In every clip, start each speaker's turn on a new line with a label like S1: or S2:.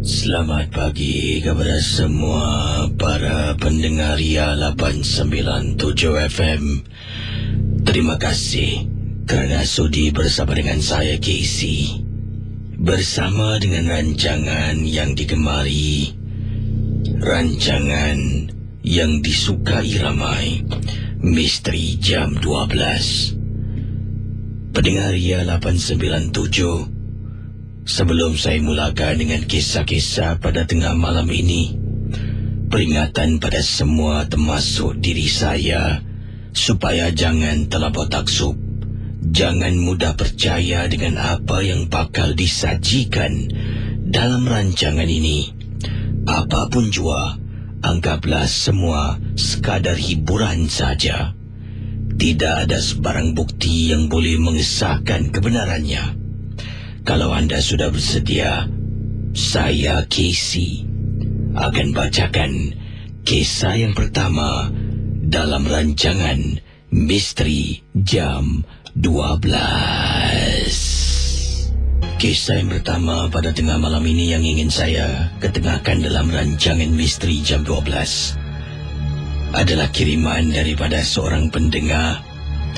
S1: Selamat pagi kepada semua para pendengar Ria 897 FM. Terima kasih kerana sudi bersama dengan saya Casey. Bersama dengan rancangan yang digemari, rancangan yang disukai ramai, Misteri Jam 12. Pendengar Ria 897, sebelum saya mulakan dengan kisah-kisah pada tengah malam ini, peringatan pada semua termasuk diri saya supaya jangan terlampau taksub. Jangan mudah percaya dengan apa yang bakal disajikan dalam rancangan ini. Apapun jua, anggaplah semua sekadar hiburan saja. Tidak ada sebarang bukti yang boleh mengesahkan kebenarannya. Kalau anda sudah bersedia, saya Casey akan bacakan kisah yang pertama dalam rancangan Misteri Jam 12. Kisah yang pertama pada tengah malam ini yang ingin saya ketengahkan dalam rancangan Misteri Jam 12 adalah kiriman daripada seorang pendengar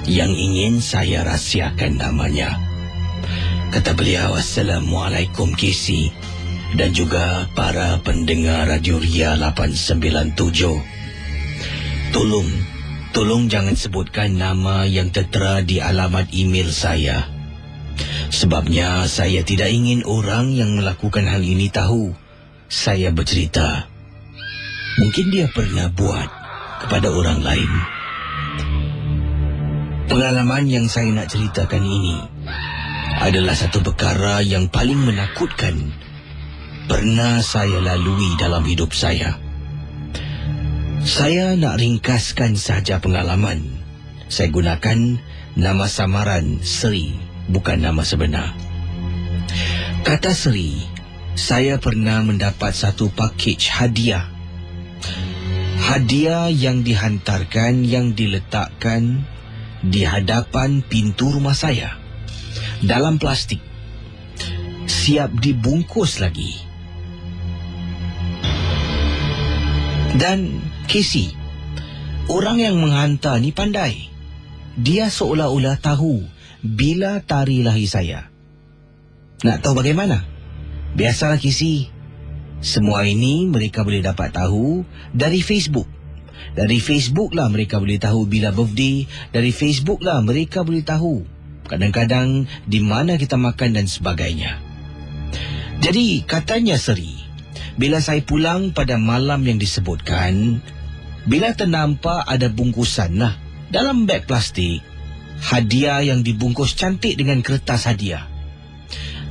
S1: yang ingin saya rahsiakan namanya. Kata beliau, Assalamualaikum Casey dan juga para pendengar Radio Ria 897. Tolong jangan sebutkan nama yang tertera di alamat email saya. Sebabnya saya tidak ingin orang yang melakukan hal ini tahu saya bercerita. Mungkin dia pernah buat kepada orang lain. Pengalaman yang saya nak ceritakan ini adalah satu perkara yang paling menakutkan pernah saya lalui dalam hidup saya. Saya nak ringkaskan saja pengalaman. Saya gunakan nama samaran Seri, bukan nama sebenar. Kata Seri, saya pernah mendapat satu pakej hadiah. Hadiah yang dihantarkan, yang diletakkan di hadapan pintu rumah saya, dalam plastik, siap dibungkus lagi. Dan Casey, orang yang menghantar ni pandai. Dia seolah-olah tahu bila tarikh lahir saya. Nak tahu bagaimana? Biasalah Casey, semua ini mereka boleh dapat tahu dari Facebook. Dari Facebook lah mereka boleh tahu bila birthday. Dari Facebook lah mereka boleh tahu kadang-kadang di mana kita makan dan sebagainya. Jadi katanya Seri, bila saya pulang pada malam yang disebutkan, bila ternampak ada bungkusan lah dalam beg plastik, hadiah yang dibungkus cantik dengan kertas hadiah,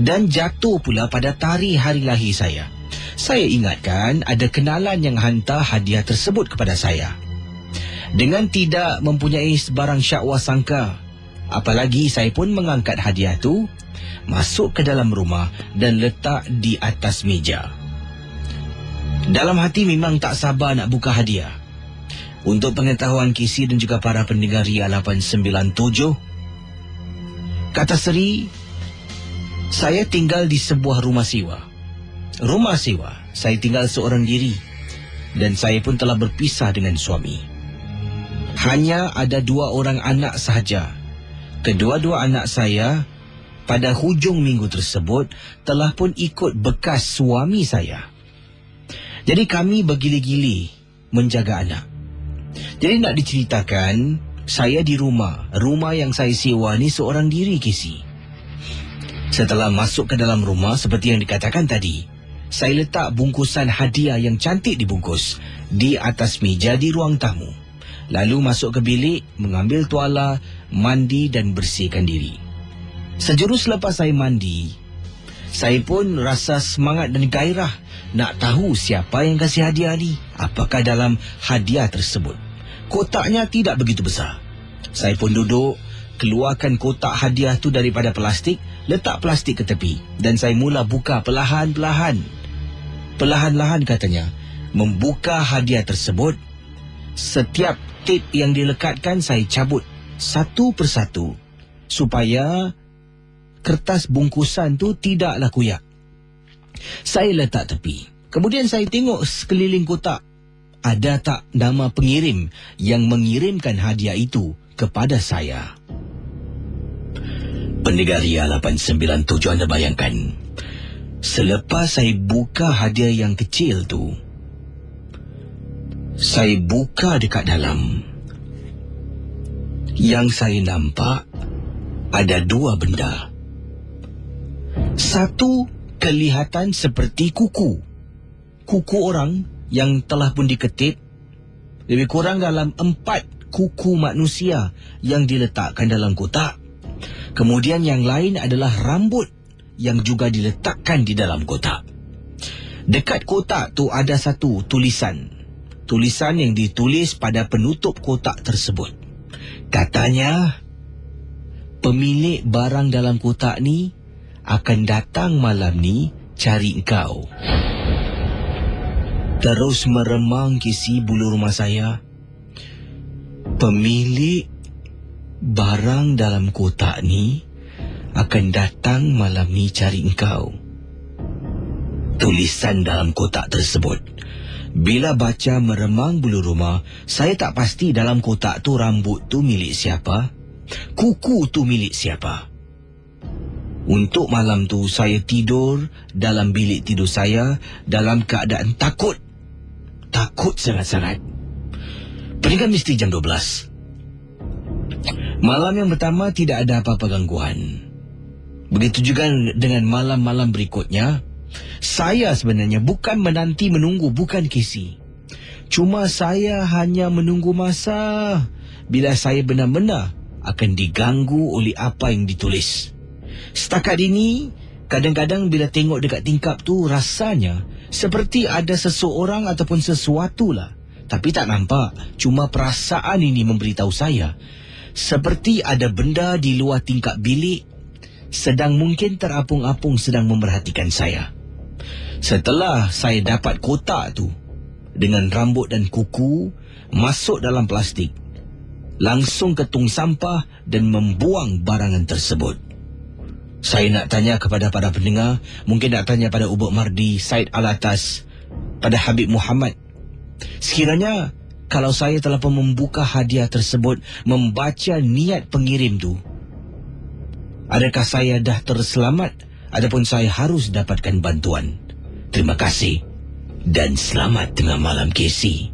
S1: dan jatuh pula pada tarikh hari lahir saya. Saya ingatkan ada kenalan yang hantar hadiah tersebut kepada saya. Dengan tidak mempunyai sebarang syakwa sangka, apalagi saya pun mengangkat hadiah tu, masuk ke dalam rumah dan letak di atas meja. Dalam hati memang tak sabar nak buka hadiah. Untuk pengetahuan Kisi dan juga para pendengar Ria 897, kata Seri, saya tinggal di sebuah rumah sewa. Rumah sewa, saya tinggal seorang diri dan saya pun telah berpisah dengan suami. Hanya ada 2 orang anak sahaja. Kedua-dua anak saya pada hujung minggu tersebut telah pun ikut bekas suami saya. Jadi kami bergili-gili menjaga anak. Jadi nak diceritakan, saya di rumah yang saya sewa ni seorang diri, Kisi. Setelah masuk ke dalam rumah seperti yang dikatakan tadi, saya letak bungkusan hadiah yang cantik dibungkus di atas meja di ruang tamu. Lalu masuk ke bilik, mengambil tuala, mandi dan bersihkan diri. Sejurus lepas saya mandi, saya pun rasa semangat dan gairah nak tahu siapa yang kasih hadiah ni. Apakah dalam hadiah tersebut? Kotaknya tidak begitu besar. Saya pun duduk, keluarkan kotak hadiah tu daripada plastik, letak plastik ke tepi dan saya mula buka perlahan-lahan. Perlahan-lahan katanya, membuka hadiah tersebut. Setiap tip yang dilekatkan saya cabut satu persatu supaya kertas bungkusan tu tidaklah koyak. Saya letak tepi. Kemudian saya tengok sekeliling kotak. Ada tak nama pengirim yang mengirimkan hadiah itu kepada saya? Pendengar Ria 897, anda bayangkan, selepas saya buka hadiah yang kecil tu, saya buka dekat dalam. Yang saya nampak ada 2 benda. Satu kelihatan seperti kuku. Kuku orang yang telah pun diketip. Lebih kurang dalam 4 kuku manusia yang diletakkan dalam kotak. Kemudian yang lain adalah rambut yang juga diletakkan di dalam kotak. Dekat kotak tu ada satu tulisan. Tulisan yang ditulis pada penutup kotak tersebut. Katanya, pemilik barang dalam kotak ni akan datang malam ni cari engkau. Terus meremang, Kisi, bulu rumah saya. Pemilik barang dalam kotak ni akan datang malam ni cari engkau. Tulisan dalam kotak tersebut. Bila baca meremang bulu rumah, saya tak pasti dalam kotak tu rambut tu milik siapa, kuku tu milik siapa. Untuk malam tu saya tidur dalam bilik tidur saya dalam keadaan takut. Takut sangat-sangat. Peningkat misteri jam 12. Malam yang pertama tidak ada apa-apa gangguan. Begitu juga dengan malam-malam berikutnya. Saya sebenarnya bukan menanti menunggu, bukan, Kisi. Cuma saya hanya menunggu masa bila saya benar-benar akan diganggu oleh apa yang ditulis. Setakat ini, kadang-kadang bila tengok dekat tingkap tu, rasanya seperti ada seseorang ataupun sesuatu lah. Tapi tak nampak. Cuma perasaan ini memberitahu saya seperti ada benda di luar tingkap bilik sedang mungkin terapung-apung sedang memerhatikan saya. Setelah saya dapat kotak tu dengan rambut dan kuku masuk dalam plastik, langsung ke tong sampah dan membuang barangan tersebut. Saya nak tanya kepada para pendengar, mungkin nak tanya pada Ubud Mardi, Said Alatas, pada Habib Muhammad. Sekiranya kalau saya telah pun membuka hadiah tersebut, membaca niat pengirim tu, adakah saya dah terselamat ataupun saya harus dapatkan bantuan? Terima kasih dan selamat tengah malam, Casey.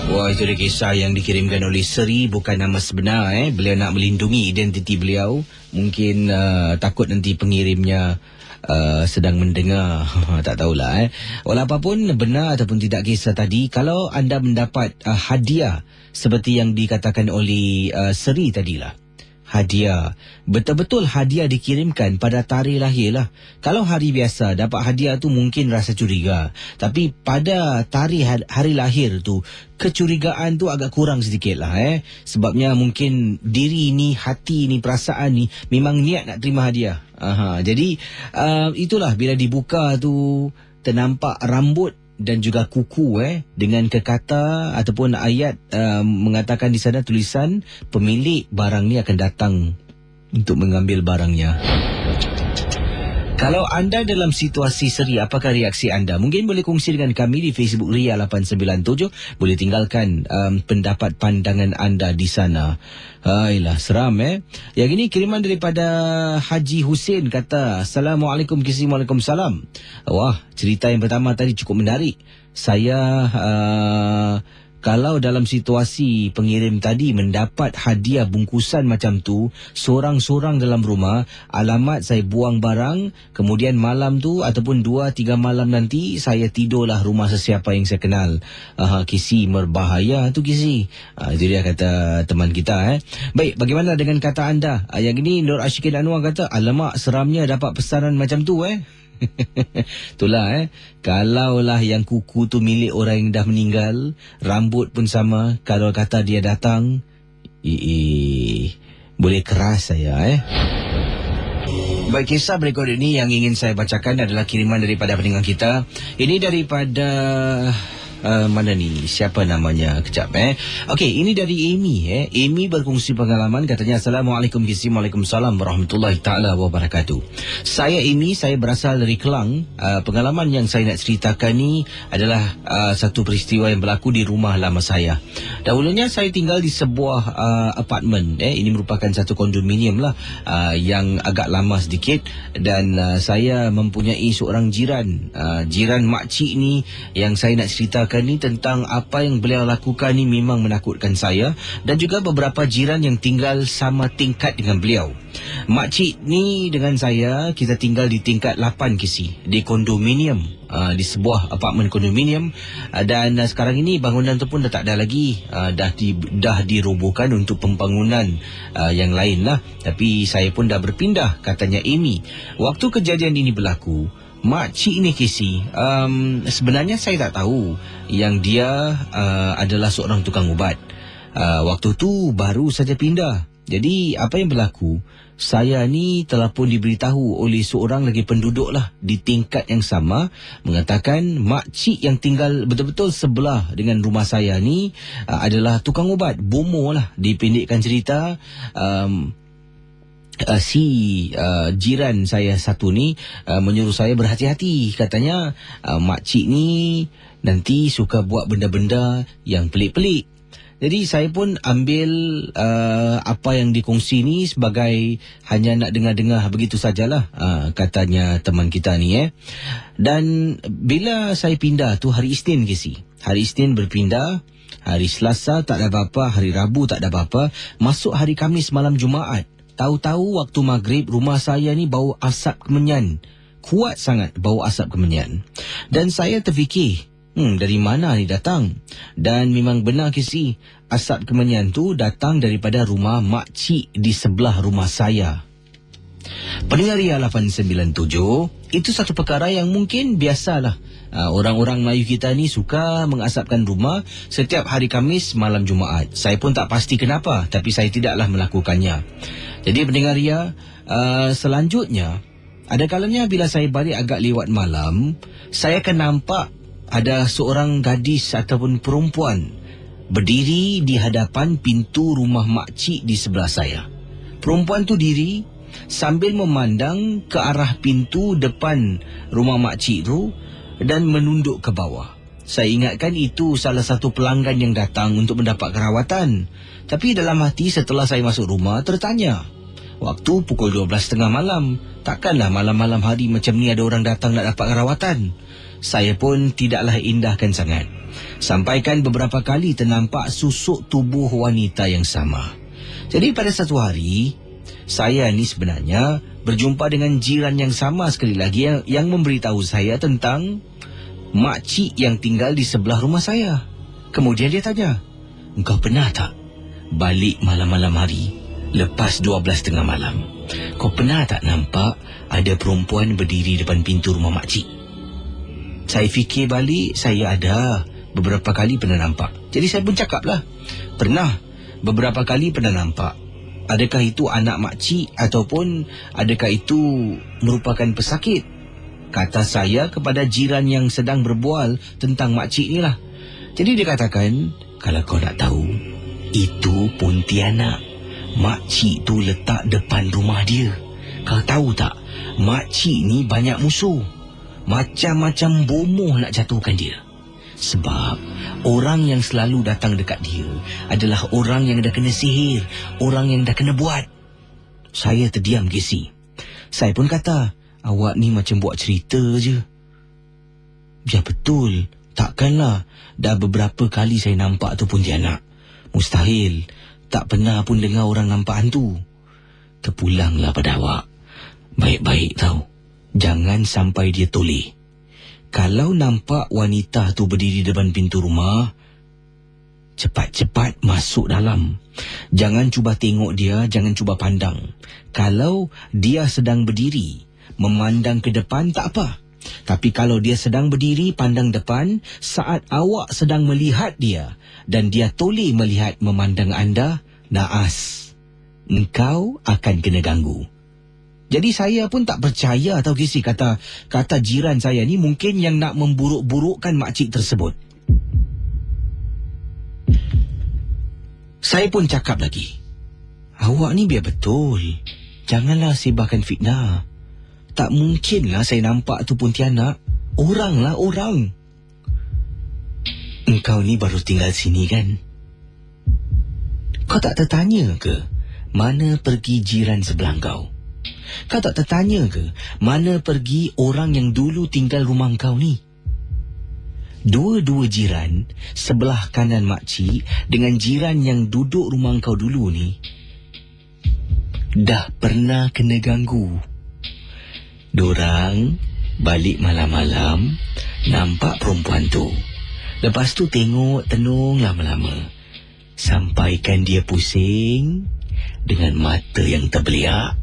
S1: Wah, itu dia kisah yang dikirimkan oleh Seri, bukan nama sebenar. Beliau nak melindungi identiti beliau. Mungkin takut nanti pengirimnya sedang mendengar. Tak tahulah. Walau apapun, benar ataupun tidak kisah tadi, kalau anda mendapat hadiah seperti yang dikatakan oleh Seri tadilah, hadiah, betul-betul hadiah dikirimkan pada tarikh lahir lah. Kalau hari biasa dapat hadiah tu mungkin rasa curiga, tapi pada tarikh hari lahir tu kecurigaan tu agak kurang sedikit lah. Sebabnya mungkin diri ni, hati ni, perasaan ni memang niat nak terima hadiah. Jadi itulah bila dibuka tu ternampak rambut dan juga kuku dengan kekata ataupun ayat mengatakan di sana tulisan pemilik barang ni akan datang untuk mengambil barangnya. Kalau anda dalam situasi seri, apakah reaksi anda? Mungkin boleh kongsi dengan kami di Facebook Ria 897. Boleh tinggalkan pendapat pandangan anda di sana. Ailah, seram Yang ini kiriman daripada Haji Hussein, kata, Assalamualaikum, Waalaikumsalam. Wah, cerita yang pertama tadi cukup menarik. Saya kalau dalam situasi pengirim tadi mendapat hadiah bungkusan macam tu, sorang-sorang dalam rumah, alamat saya buang barang, kemudian malam tu ataupun 2-3 malam nanti saya tidurlah rumah sesiapa yang saya kenal. Kisi, berbahaya tu Kisi. Itu dia kata teman kita. Baik, bagaimana dengan kata anda? Yang ini Nur Ashikin Anwar kata, alamak, seramnya dapat pesanan macam tu Itulah kalaulah yang kuku tu milik orang yang dah meninggal, rambut pun sama, kalau kata dia datang, boleh keras saya Baik, kisah berikut ini yang ingin saya bacakan adalah kiriman daripada pendengar kita. Ini daripada mana ni? Siapa namanya? Kejap Okey, ini dari Amy Amy berkongsi pengalaman, katanya, Assalamualaikum, Waalaikumsalam warahmatullahi taala wabarakatuh. Saya Amy, saya berasal dari Kelang. Pengalaman yang saya nak ceritakan ni adalah satu peristiwa yang berlaku di rumah lama saya. Dahulunya saya tinggal di sebuah apartmen ini merupakan satu kondominium lah, yang agak lama sedikit, dan saya mempunyai seorang jiran. Jiran makcik ni yang saya nak ceritakan ni, tentang apa yang beliau lakukan ni memang menakutkan saya dan juga beberapa jiran yang tinggal sama tingkat dengan beliau. Makcik ni dengan saya, kita tinggal di tingkat 8 Kisi, di kondominium, di sebuah apartmen kondominium, dan sekarang ini bangunan tu pun dah tak ada lagi, dah dirobohkan untuk pembangunan yang lain lah. Tapi saya pun dah berpindah, katanya Amy. Waktu kejadian ini berlaku, makcik ni Kisi, sebenarnya saya tak tahu yang dia adalah seorang tukang ubat. Waktu tu baru saja pindah. Jadi apa yang berlaku, saya ni telah pun diberitahu oleh seorang lagi penduduk lah di tingkat yang sama, mengatakan makcik yang tinggal betul-betul sebelah dengan rumah saya ni adalah tukang ubat. Bomo lah, dipendekkan cerita. Jiran saya satu ni menyuruh saya berhati-hati. Katanya makcik ni nanti suka buat benda-benda yang pelik-pelik. Jadi saya pun ambil apa yang dikongsi ni sebagai hanya nak dengar-dengar begitu sajalah, katanya teman kita ni Dan bila saya pindah tu hari Isnin Kisi, hari Isnin berpindah, hari Selasa tak ada apa-apa, hari Rabu tak ada apa-apa, masuk hari Khamis malam Jumaat, tahu-tahu waktu maghrib rumah saya ni bau asap kemenyan. Kuat sangat bau asap kemenyan. Dan saya terfikir, dari mana ni datang? Dan memang benar Kisi, asap kemenyan tu datang daripada rumah makcik di sebelah rumah saya. Pendengar Ria 897, itu satu perkara yang mungkin biasalah. Orang-orang Melayu kita ni suka mengasapkan rumah setiap hari Khamis malam Jumaat. Saya pun tak pasti kenapa, tapi saya tidaklah melakukannya. Jadi pendengar Ria, selanjutnya, ada kalanya bila saya balik agak lewat malam, saya akan nampak ada seorang gadis ataupun perempuan berdiri di hadapan pintu rumah makcik di sebelah saya. Perempuan tu diri sambil memandang ke arah pintu depan rumah makcik tu dan menunduk ke bawah. Saya ingatkan itu salah satu pelanggan yang datang untuk mendapat kerawatan. Tapi dalam hati setelah saya masuk rumah tertanya, waktu pukul 12.30 malam, takkanlah malam-malam hari macam ni ada orang datang nak dapat kerawatan. Saya pun tidaklah indahkan sangat. Sampaikan beberapa kali ternampak susuk tubuh wanita yang sama. Jadi pada satu hari, saya ni sebenarnya berjumpa dengan jiran yang sama sekali lagi yang memberitahu saya tentang makcik yang tinggal di sebelah rumah saya. Kemudian dia tanya, engkau pernah tak balik malam-malam hari lepas 12.30 malam? Kau pernah tak nampak ada perempuan berdiri depan pintu rumah makcik? Saya fikir balik, saya ada beberapa kali pernah nampak. Jadi saya pun cakaplah, pernah beberapa kali pernah nampak. Adakah itu anak makcik ataupun adakah itu merupakan pesakit? kata saya kepada jiran yang sedang berbual tentang makcik ni lah. Jadi dia katakan, kalau kau nak tahu, itu Pontianak. Makcik tu letak depan rumah dia. Kau tahu tak, makcik ni banyak musuh. Macam-macam bomoh nak jatuhkan dia. Sebab orang yang selalu datang dekat dia adalah orang yang dah kena sihir, orang yang dah kena buat. Saya terdiam, Casey. Saya pun kata, awak ni macam buat cerita je. Ya betul, takkanlah. Dah beberapa kali saya nampak tu Pontianak. Mustahil, tak pernah pun dengar orang nampak hantu. Terpulanglah pada awak. Baik-baik tahu, jangan sampai dia toleh. Kalau nampak wanita tu berdiri depan pintu rumah, cepat-cepat masuk dalam. Jangan cuba tengok dia, jangan cuba pandang. Kalau dia sedang berdiri, memandang ke depan tak apa. Tapi kalau dia sedang berdiri pandang depan, saat awak sedang melihat dia dan dia toleh melihat memandang anda, naas, engkau akan kena ganggu. Jadi saya pun tak percaya tahu Casey, kata jiran saya ni mungkin yang nak memburuk-burukkan makcik tersebut. Saya pun cakap lagi, awak ni biar betul. Janganlah sebarkan fitnah. Tak mungkinlah saya nampak tu Pontianak. Orang lah orang. Engkau ni baru tinggal sini kan? Kau tak tertanya ke mana pergi jiran sebelah kau? Kau tak tertanya ke mana pergi orang yang dulu tinggal rumah kau ni? Dua-dua jiran, sebelah kanan makcik dengan jiran yang duduk rumah kau dulu ni, dah pernah kena ganggu. Dorang balik malam-malam, nampak perempuan tu. Lepas tu tengok tenung lama-lama, sampaikan dia pusing dengan mata yang terbeliak.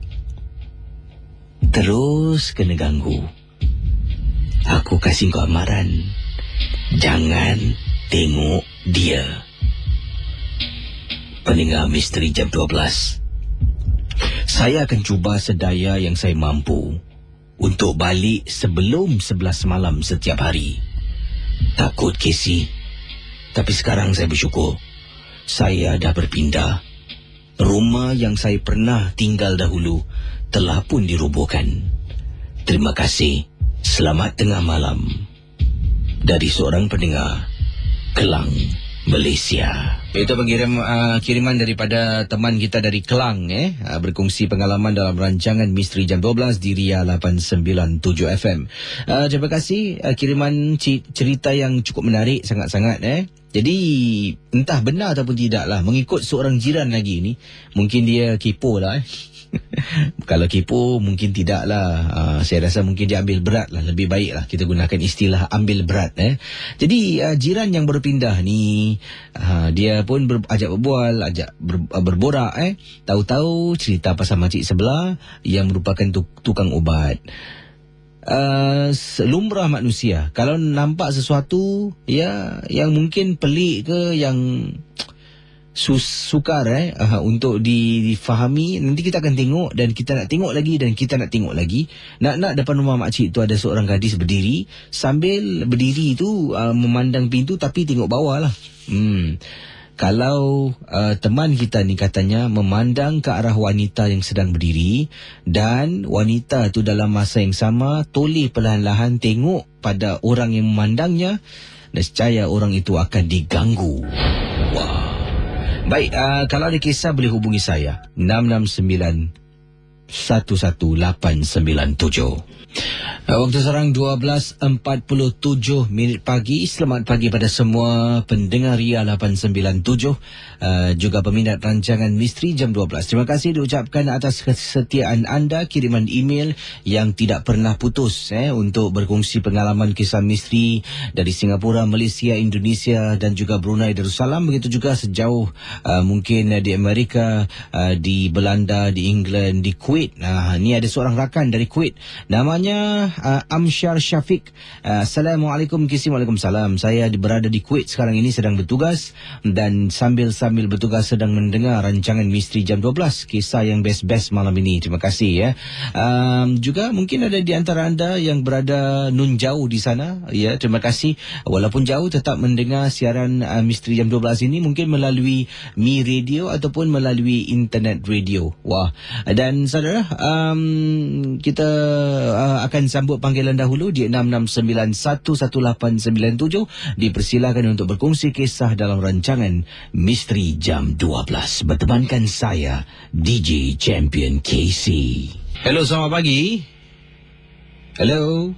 S1: Terus kena ganggu. Aku kasih kau amaran, jangan tengok dia. Pendengar Misteri Jam 12, saya akan cuba sedaya yang saya mampu untuk balik sebelum 11 malam setiap hari. Takut Casey, tapi sekarang saya bersyukur saya dah berpindah. Rumah yang saya pernah tinggal dahulu telah pun dirobohkan. Terima kasih. Selamat tengah malam. Dari seorang pendengar Kelang, Malaysia. Itu kiriman daripada teman kita dari Kelang, berkongsi pengalaman dalam rancangan Misteri Jam 12 di Ria 897 FM. Terima kasih, kiriman cerita yang cukup menarik sangat-sangat. Jadi entah benar ataupun tidak lah, mengikut seorang jiran lagi ni, mungkin dia kepo lah. Kalau kepo mungkin tidak lah. Saya rasa mungkin dia ambil berat lah. Lebih baik lah kita gunakan istilah ambil berat. Jadi jiran yang berpindah ni, dia pun ajak berbual, ajak berborak. Tahu-tahu cerita pasal makcik sebelah yang merupakan tukang ubat. Lumrah manusia, kalau nampak sesuatu yang mungkin pelik ke, yang sukar untuk difahami, nanti kita akan tengok dan kita nak tengok lagi dan kita nak tengok lagi. Nak depan rumah makcik tu ada seorang gadis berdiri, sambil berdiri tu memandang pintu tapi tengok bawah lah. Kalau teman kita ni katanya memandang ke arah wanita yang sedang berdiri, dan wanita tu dalam masa yang sama toleh perlahan-lahan tengok pada orang yang memandangnya, nescaya orang itu akan diganggu. Wah. Baik, kalau ada kisah boleh hubungi saya 669 11897. Waktu sekarang 12.47 pagi. Selamat pagi pada semua pendengar Ria 897, juga peminat rancangan Misteri Jam 12. Terima kasih diucapkan atas kesetiaan anda, kiriman email yang tidak pernah putus untuk berkongsi pengalaman kisah misteri dari Singapura, Malaysia, Indonesia dan juga Brunei Darussalam. Begitu juga sejauh mungkin di Amerika, di Belanda, di England, di Kuwait Kuwait. Ni ada seorang rakan dari Kuwait. Namanya Amsyar Syafiq. Assalamualaikum Kisi. Waalaikumsalam. Saya berada di Kuwait sekarang ini, sedang bertugas. Dan sambil bertugas sedang mendengar rancangan Misteri Jam 12. Kisah yang best-best malam ini. Terima kasih ya. Juga mungkin ada di antara anda yang berada nun jauh di sana. Ya, terima kasih. Walaupun jauh tetap mendengar siaran Misteri Jam 12 ini, mungkin melalui Mi Radio ataupun melalui internet radio. Wah. Dan saudara, kita akan sambut panggilan dahulu di 66911897. Dipersilakan untuk berkongsi kisah dalam rancangan Misteri Jam 12. Bertemankan saya, DJ Champion KC. Hello, selamat pagi. Hello.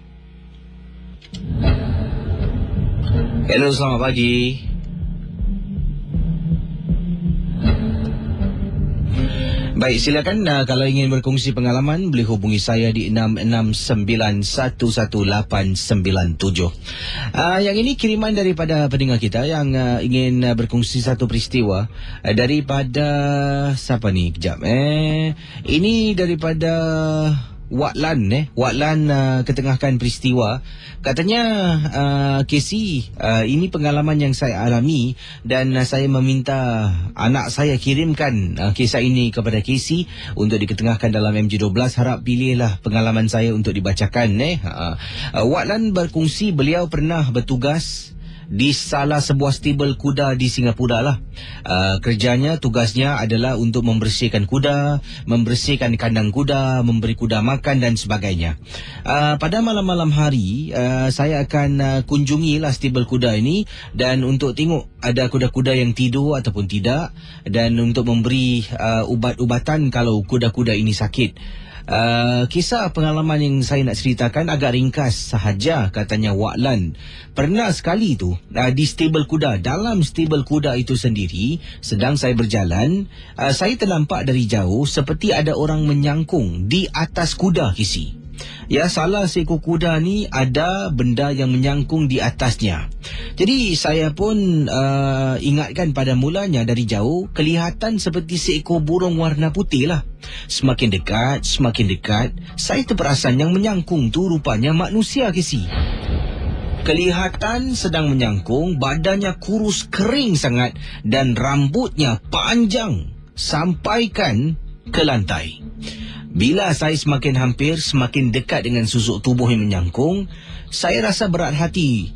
S1: Hello, selamat pagi. Baik, silakan kalau ingin berkongsi pengalaman boleh hubungi saya di 66911897. Yang ini kiriman daripada pendengar kita yang ingin berkongsi satu peristiwa daripada siapa ni? Kejap. Ini daripada Watlan ketengahkan peristiwa. Katanya Casey, ini pengalaman yang saya alami dan saya meminta anak saya kirimkan kisah ini kepada Casey untuk diketengahkan dalam MJ12. Harap pilihlah pengalaman saya untuk dibacakan. Watlan berkongsi beliau pernah bertugas di salah sebuah stable kuda di Singapura lah. Kerjanya, tugasnya adalah untuk membersihkan kuda, membersihkan kandang kuda, memberi kuda makan dan sebagainya. Pada malam-malam hari, saya akan kunjungilah stable kuda ini dan untuk tengok ada kuda-kuda yang tidur ataupun tidak, dan untuk memberi ubat-ubatan kalau kuda-kuda ini sakit. Kisah pengalaman yang saya nak ceritakan agak ringkas sahaja, katanya Waklan. Pernah sekali tu di stable kuda, dalam stable kuda itu sendiri, sedang saya berjalan, saya ternampak dari jauh seperti ada orang menyangkung di atas kuda, Kisi. Ya, salah seekor kuda ni ada benda yang menyangkung di atasnya. Jadi saya pun ingatkan pada mulanya dari jauh kelihatan seperti seekor burung warna putih lah. Semakin dekat, saya terperasan yang menyangkung tu rupanya manusia, Kisi. Kelihatan sedang menyangkung, badannya kurus kering sangat dan rambutnya panjang sampaikan ke lantai. Bila saya semakin hampir, semakin dekat dengan susuk tubuh yang menyangkung, saya rasa berat hati,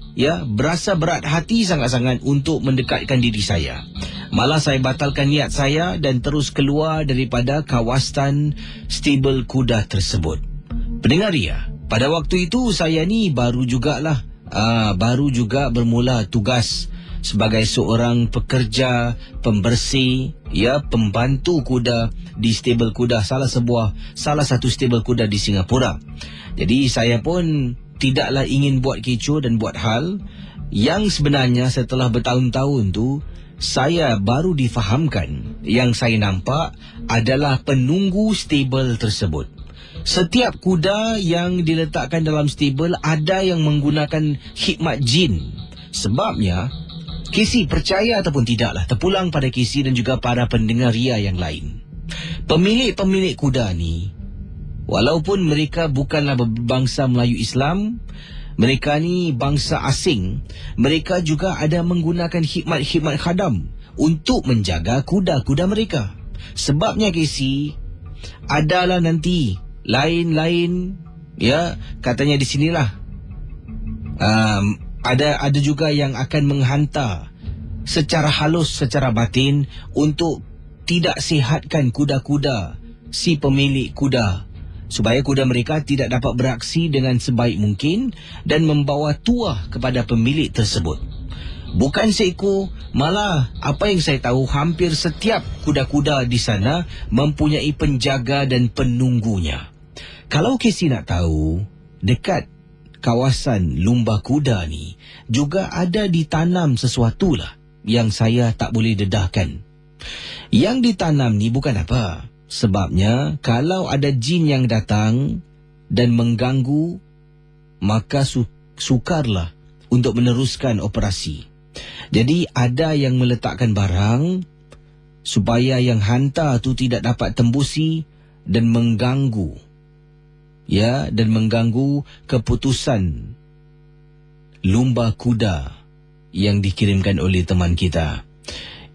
S1: berasa berat hati sangat-sangat untuk mendekatkan diri saya. Malah saya batalkan niat saya dan terus keluar daripada kawasan stable kuda tersebut. Pendengar ya, pada waktu itu saya ni baru juga bermula tugas sebagai seorang pekerja pembersih, pembantu kuda di stable kuda, salah satu stable kuda di Singapura. Jadi saya pun tidaklah ingin buat kecoh dan buat hal yang sebenarnya setelah bertahun-tahun tu saya baru difahamkan yang saya nampak adalah penunggu stable tersebut. Setiap kuda yang diletakkan dalam stable ada yang menggunakan khidmat jin. Sebabnya Casey, percaya ataupun tidaklah, terpulang pada Casey dan juga para pendengar Ria yang lain, pemilik-pemilik kuda ni, walaupun mereka bukanlah berbangsa Melayu Islam, mereka ni bangsa asing, mereka juga ada menggunakan khidmat khadam untuk menjaga kuda-kuda mereka. Sebabnya Casey, adalah nanti lain-lain, katanya di sinilah ada juga yang akan menghantar secara halus, secara batin untuk tidak sihatkan kuda-kuda si pemilik kuda, supaya kuda mereka tidak dapat beraksi dengan sebaik mungkin dan membawa tuah kepada pemilik tersebut. Bukan seekor, malah apa yang saya tahu hampir setiap kuda-kuda di sana mempunyai penjaga dan penunggunya. Kalau Casey nak tahu, dekat kawasan lumba kuda ni juga ada ditanam sesuatu lah yang saya tak boleh dedahkan. Yang ditanam ni bukan apa, sebabnya kalau ada jin yang datang dan mengganggu, maka sukarlah untuk meneruskan operasi. Jadi ada yang meletakkan barang supaya yang hantar tu tidak dapat tembusi dan mengganggu, ya, dan mengganggu keputusan lumba kuda yang dikirimkan oleh teman kita.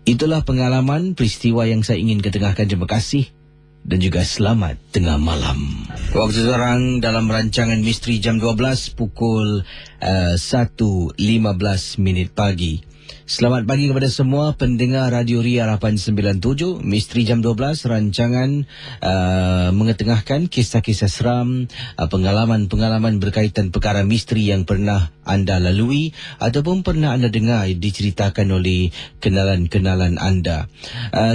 S1: Itulah pengalaman peristiwa yang saya ingin ketengahkan. Terima kasih dan juga selamat tengah malam. Waktu sekarang dalam rancangan Misteri Jam 12 pukul 1.15 pagi. Selamat pagi kepada semua pendengar Radio Ria 897, Misteri Jam 12, rancangan mengetengahkan kisah-kisah seram, pengalaman-pengalaman berkaitan perkara misteri yang pernah anda lalui ataupun pernah anda dengar diceritakan oleh kenalan-kenalan anda.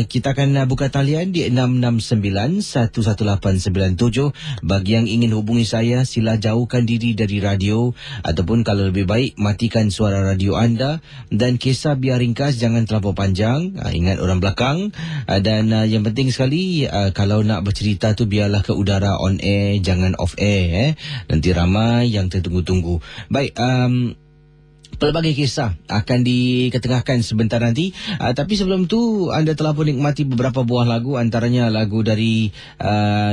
S1: Kita akan buka talian di 669-11897. Bagi yang ingin hubungi saya, sila jauhkan diri dari radio ataupun kalau lebih baik matikan suara radio anda, dan kisah biar ringkas, jangan terlalu panjang. Ingat orang belakang. Dan yang penting sekali, kalau nak bercerita tu biarlah ke udara on air, jangan off air. Nanti ramai yang tertunggu-tunggu. Baik, pelbagai kisah akan diketengahkan sebentar nanti. Tapi sebelum tu, anda telah pun nikmati beberapa buah lagu, antaranya lagu dari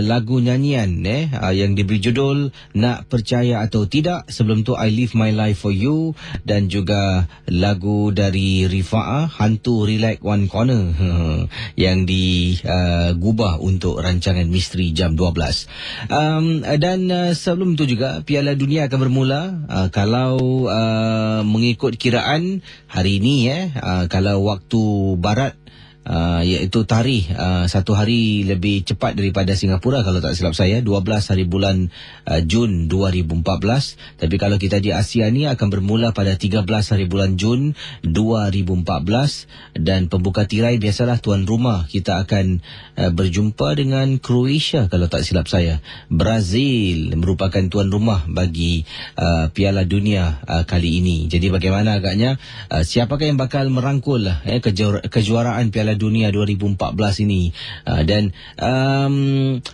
S1: lagu nyanyian yang diberi judul Nak Percaya Atau Tidak. Sebelum tu I Live My Life For You, dan juga lagu dari Rifa'ah, Hantu Relax One Corner, yang digubah untuk rancangan Misteri Jam 12. Dan sebelum tu juga Piala Dunia akan bermula. Kalau mengikut kiraan hari ini, kalau waktu barat, iaitu tarikh satu hari lebih cepat daripada Singapura kalau tak silap saya, 12 hari bulan Jun 2014. Tapi kalau kita di Asia ni akan bermula pada 13 hari bulan Jun 2014. Dan pembuka tirai biasalah tuan rumah kita akan berjumpa dengan Croatia kalau tak silap saya. Brazil merupakan tuan rumah bagi Piala Dunia kali ini. Jadi bagaimana agaknya, siapakah yang bakal merangkul kejuaraan Piala Dunia 2014 ini. Dan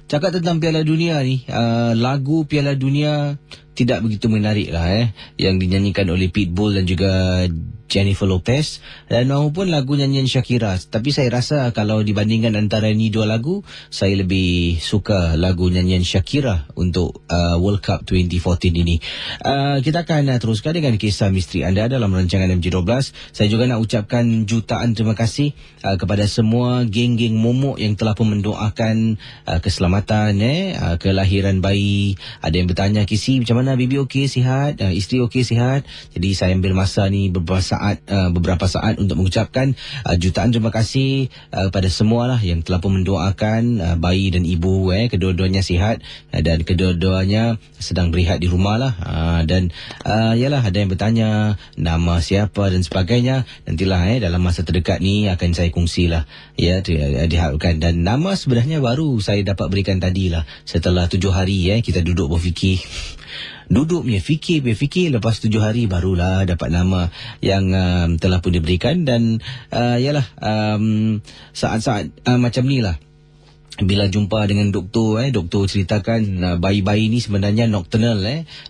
S1: cakap tentang Piala Dunia ni, lagu Piala Dunia tidak begitu menarik lah yang dinyanyikan oleh Pitbull dan juga Jennifer Lopez, dan maupun lagu nyanyian Shakira. Tapi saya rasa kalau dibandingkan antara ini dua lagu, saya lebih suka lagu nyanyian Shakira untuk World Cup 2014 ini. Kita akan teruskan dengan kisah misteri anda dalam rancangan MJ12. Saya juga nak ucapkan jutaan terima kasih kepada semua geng-geng momok yang telah pun mendoakan keselamatan kelahiran bayi. Ada yang bertanya, Kisi macam mana, bibi okey sihat, isteri okey sihat. Jadi saya ambil masa ni beberapa saat untuk mengucapkan jutaan terima kasih kepada semualah yang telah pun mendoakan bayi dan ibu, kedua-duanya sihat dan kedua-duanya sedang berehat di rumah lah. Dan yalah, ada yang bertanya nama siapa dan sebagainya. Nantilah dalam masa terdekat ni akan saya kongsilah, diharapkan. Dan nama sebenarnya baru saya dapat berikan tadilah setelah 7 hari kita duduk berfikir. Duduk punya fikir, lepas 7 hari barulah dapat nama yang telah pun diberikan. Dan saat-saat macam ni lah, bila jumpa dengan doktor, doktor ceritakan bayi-bayi ni sebenarnya nocturnal.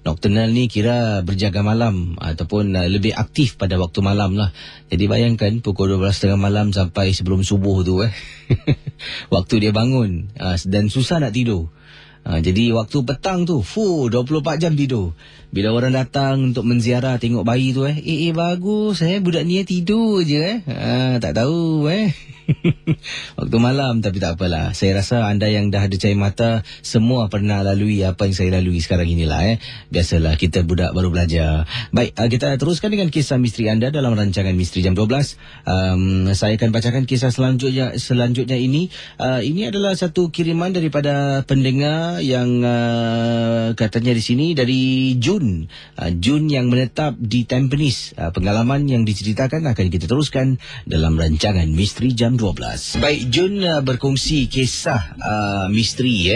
S1: Nocturnal ni kira berjaga malam ataupun lebih aktif pada waktu malam lah. Jadi bayangkan pukul 12.30 malam sampai sebelum subuh tu waktu dia bangun, dan susah nak tidur. Jadi waktu petang tu 24 jam tidur. Bila orang datang untuk menziarah tengok bayi tu bagus budak ni tidur je tak tahu waktu malam. Tapi tak apalah, saya rasa anda yang dah ada cahaya mata semua pernah lalui apa yang saya lalui sekarang inilah. Biasalah, kita budak baru belajar. Baik, kita teruskan dengan kisah misteri anda dalam rancangan Misteri Jam 12. Saya akan bacakan kisah selanjutnya ini. Ini adalah satu kiriman daripada pendengar yang katanya di sini dari Jun yang menetap di Tampines. Pengalaman yang diceritakan akan kita teruskan dalam rancangan Misteri Jam 12. Baik, Jun berkongsi kisah misteri.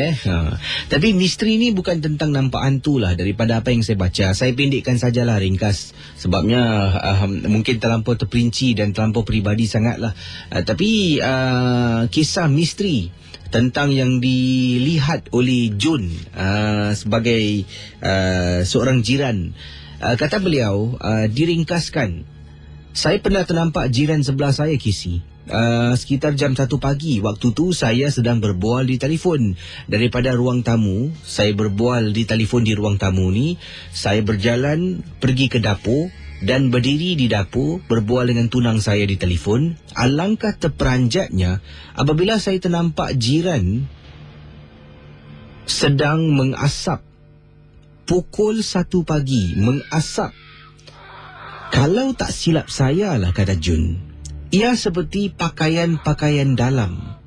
S1: Tapi misteri ni bukan tentang nampak hantu lah. Daripada apa yang saya baca, saya pendekkan sajalah ringkas. Sebabnya mungkin terlampau terperinci dan terlampau peribadi sangat lah. Tapi kisah misteri tentang yang dilihat oleh Jun sebagai seorang jiran. Kata beliau, diringkaskan, saya pernah ternampak jiran sebelah saya, Kisi. sekitar jam 1 pagi. Waktu tu saya sedang berbual di telefon daripada ruang tamu. Saya berbual di telefon di ruang tamu ni. Saya berjalan pergi ke dapur dan berdiri di dapur berbual dengan tunang saya di telefon. Alangkah terperanjatnya apabila saya ternampak jiran sedang mengasap. Pukul 1 pagi mengasap. Kalau tak silap saya lah, kata Jun, ia seperti pakaian-pakaian dalam.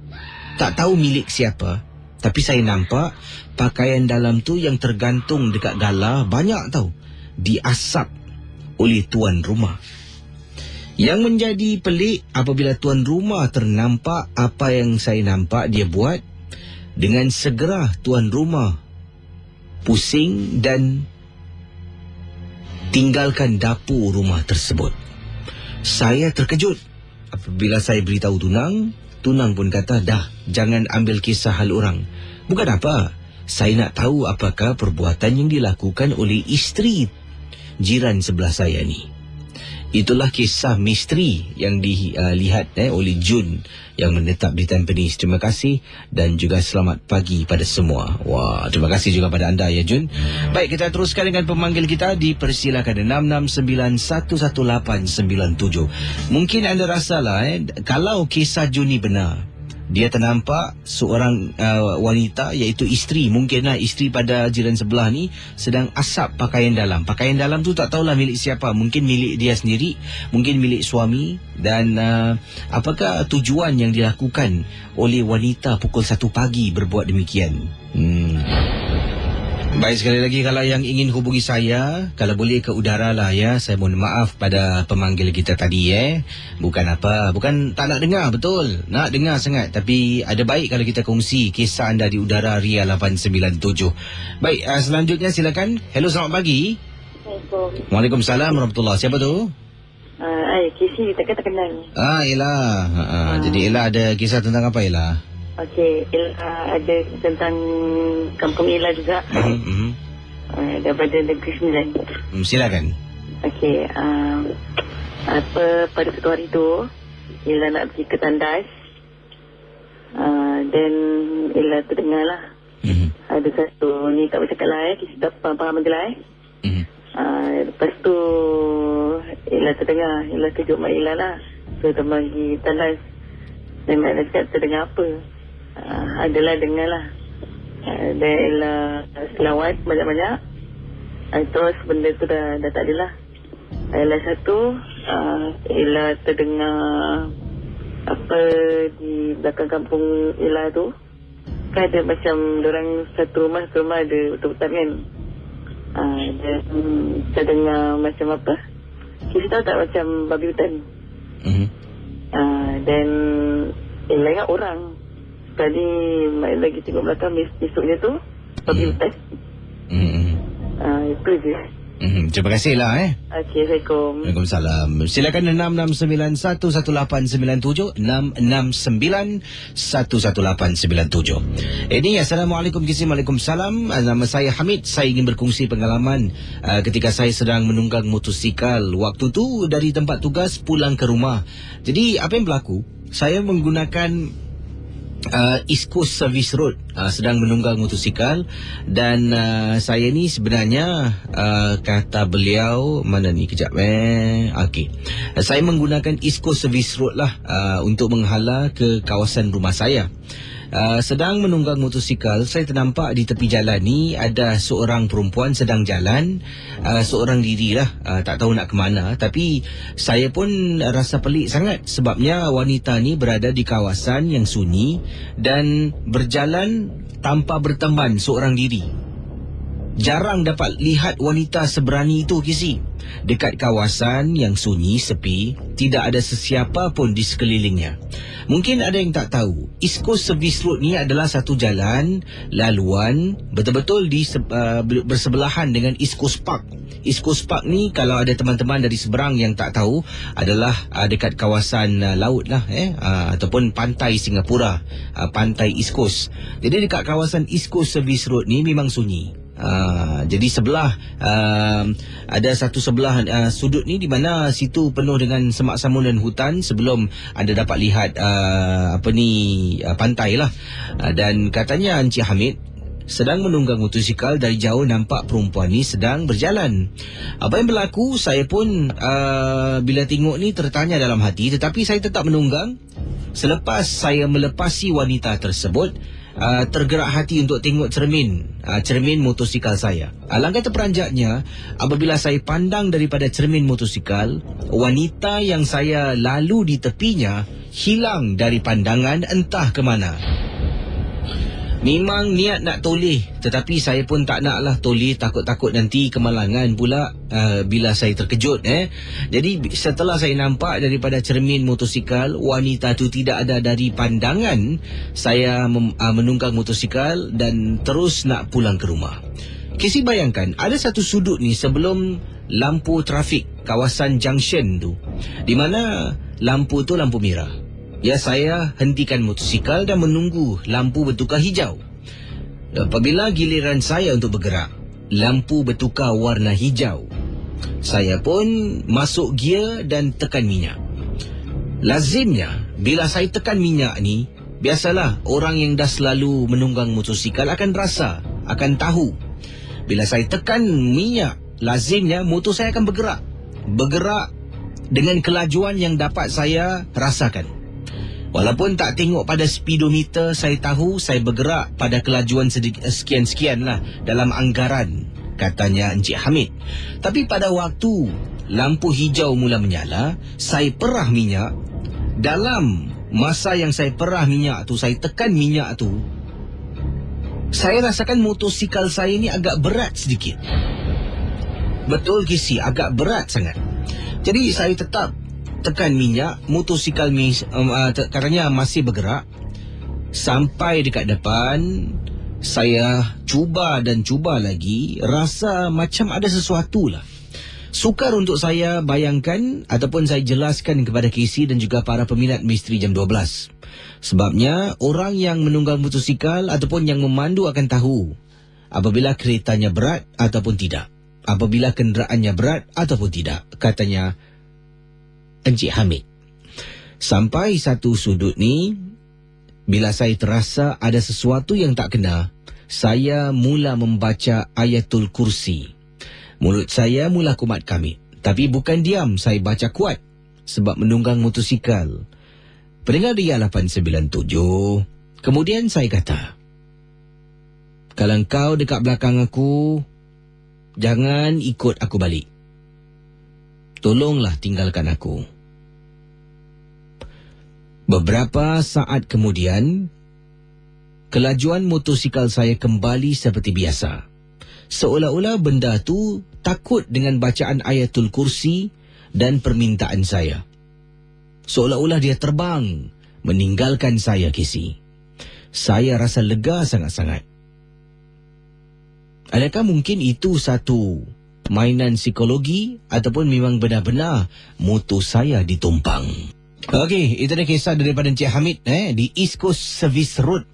S1: Tak tahu milik siapa, tapi saya nampak pakaian dalam tu yang tergantung dekat galah banyak tahu, diasap oleh tuan rumah. Yang menjadi pelik apabila tuan rumah ternampak apa yang saya nampak dia buat, dengan segera tuan rumah pusing dan tinggalkan dapur rumah tersebut. Saya terkejut apabila saya beritahu tunang. Tunang pun kata, dah, jangan ambil kisah hal orang. Bukan apa, saya nak tahu apakah perbuatan yang dilakukan oleh isteri jiran sebelah saya ni. Itulah kisah misteri yang dilihat oleh Jun yang menetap di Tampines. Terima kasih dan juga selamat pagi pada semua. Wah, terima kasih juga pada anda ya Jun. Baik, kita teruskan dengan pemanggil kita. Dipersilakan 6691897. Mungkin anda rasalah kalau kisah Jun ni benar. Dia ternampak seorang wanita, iaitu isteri, mungkinlah isteri pada jiran sebelah ni, sedang asap pakaian dalam. Pakaian dalam tu tak tahulah milik siapa. Mungkin milik dia sendiri, mungkin milik suami. Dan apakah tujuan yang dilakukan oleh wanita pukul 1 pagi berbuat demikian? Baik, sekali lagi kalau yang ingin hubungi saya, kalau boleh ke udara lah ya. Saya mohon maaf pada pemanggil kita tadi Bukan apa, bukan tak nak dengar, betul. Nak dengar sangat. Tapi ada baik kalau kita kongsi kisah anda di udara Ria 897. Baik, selanjutnya silakan. Hello, selamat pagi.
S2: Assalamualaikum.
S1: Waalaikumsalam warahmatullahi. Siapa tu?
S2: Kisi, tak kenal.
S1: Ella. Jadi Ella ada kisah tentang apa, Ella?
S2: Okey, ada tentang kampung Ila juga. Daripada Negeri Sembilan.
S1: Silakan.
S2: Okey, pada satu hari tu Ila nak pergi ke tandas. Dan Ila terdengar lah. Ada satu ni tak bercakap lah kita faham je lah lepas tu Ila terdengar, Ila kejut mak Ila lah. So dia pergi tandas. Dan mak Ila cakap terdengar apa. Adalah dengar lah. Dan Ila selawat banyak-banyak. Terus benda tu dah tak ada lah. Ila satu, Ila terdengar apa di belakang kampung Ila tu. Kan ada macam dorang satu rumah ada betul-betul kan. Dan terdengar macam apa, kita tahu tak, macam babi hutan. Dan Ila ingat orang. Tadi Mak lagi tengok belakang, besoknya tu babi hutan. Itu je.
S1: Terima kasih lah
S2: Okey, Assalamualaikum.
S1: Waalaikumsalam. Silakan 6691897. 6691897. Ini Assalamualaikum Kisi. Waalaikumsalam. Nama saya Hamid. Saya ingin berkongsi pengalaman ketika saya sedang menunggang motosikal. Waktu tu dari tempat tugas pulang ke rumah. Jadi apa yang berlaku? Saya menggunakan East Coast Service Road, sedang menunggang motosikal. Dan saya ni sebenarnya kata beliau, mana ni kejap okey, saya menggunakan East Coast Service Road lah untuk menghala ke kawasan rumah saya. Sedang menunggang motosikal, saya ternampak di tepi jalan ni ada seorang perempuan sedang jalan seorang diri lah, tak tahu nak ke mana. Tapi saya pun rasa pelik sangat sebabnya wanita ni berada di kawasan yang sunyi dan berjalan tanpa berteman seorang diri. Jarang dapat lihat wanita seberani itu, Kisi. Dekat kawasan yang sunyi, sepi, tidak ada sesiapa pun di sekelilingnya. Mungkin ada yang tak tahu, East Coast Service Road ni adalah satu jalan laluan betul-betul bersebelahan dengan East Coast Park. East Coast Park ni, kalau ada teman-teman dari seberang yang tak tahu, adalah dekat kawasan laut lah ataupun pantai Singapura, pantai East Coast. Jadi dekat kawasan East Coast Service Road ni memang sunyi. Jadi sebelah ada satu sebelah sudut ni di mana situ penuh dengan semak samun dan hutan sebelum anda dapat lihat pantai lah. Dan katanya Encik Hamid sedang menunggang motosikal, dari jauh nampak perempuan ni sedang berjalan. Apa yang berlaku, saya pun bila tengok ni tertanya dalam hati, tetapi saya tetap menunggang. Selepas saya melepasi wanita tersebut, tergerak hati untuk tengok cermin motosikal saya. Alangkah terperanjatnya apabila saya pandang daripada cermin motosikal, wanita yang saya lalu di tepinya hilang dari pandangan entah ke mana. Memang niat nak toleh, tetapi saya pun tak naklah toleh, takut-takut nanti kemalangan pula bila saya terkejut. Jadi setelah saya nampak daripada cermin motosikal wanita tu tidak ada dari pandangan, saya menunggang motosikal dan terus nak pulang ke rumah. Kisi bayangkan, ada satu sudut ni sebelum lampu trafik kawasan junction tu, di mana lampu tu lampu merah. Ya, saya hentikan motosikal dan menunggu lampu bertukar hijau. Apabila giliran saya untuk bergerak, lampu bertukar warna hijau. Saya pun masuk gear dan tekan minyak. Lazimnya, bila saya tekan minyak ni, biasalah orang yang dah selalu menunggang motosikal akan rasa, akan tahu. Bila saya tekan minyak, lazimnya motor saya akan bergerak. Bergerak dengan kelajuan yang dapat saya rasakan. Walaupun tak tengok pada speedometer, saya tahu saya bergerak pada kelajuan sekian-sekian lah dalam anggaran, katanya Encik Hamid. Tapi pada waktu lampu hijau mula menyala, saya perah minyak. Dalam masa yang saya perah minyak tu, saya tekan minyak tu, saya rasakan motosikal saya ni agak berat sedikit. Betul Kisi, agak berat sangat. Jadi saya tetap tekan minyak, motosikal katanya masih bergerak. Sampai dekat depan, saya cuba dan cuba lagi, rasa macam ada sesuatu lah. Sukar untuk saya bayangkan ataupun saya jelaskan kepada Casey dan juga para peminat Misteri Jam 12. Sebabnya orang yang menunggang motosikal ataupun yang memandu akan tahu apabila keretanya berat ataupun tidak, apabila kenderaannya berat ataupun tidak, katanya Encik Hamid. Sampai satu sudut ni, bila saya terasa ada sesuatu yang tak kena, saya mula membaca Ayatul Kursi. Mulut saya mula kumat kamit. Tapi bukan diam, saya baca kuat sebab menunggang motosikal. Pendengar Ria 897. Kemudian saya kata, kalau kau dekat belakang aku, jangan ikut aku balik. Tolonglah tinggalkan aku. Beberapa saat kemudian, kelajuan motosikal saya kembali seperti biasa. Seolah-olah benda tu takut dengan bacaan Ayatul Kursi dan permintaan saya. Seolah-olah dia terbang, meninggalkan saya, Casey. Saya rasa lega sangat-sangat. Adakah mungkin itu satu mainan psikologi ataupun memang benar-benar motor saya ditumpang? Okey, itu dah kisah daripada Encik Hamid di East Coast Service Road.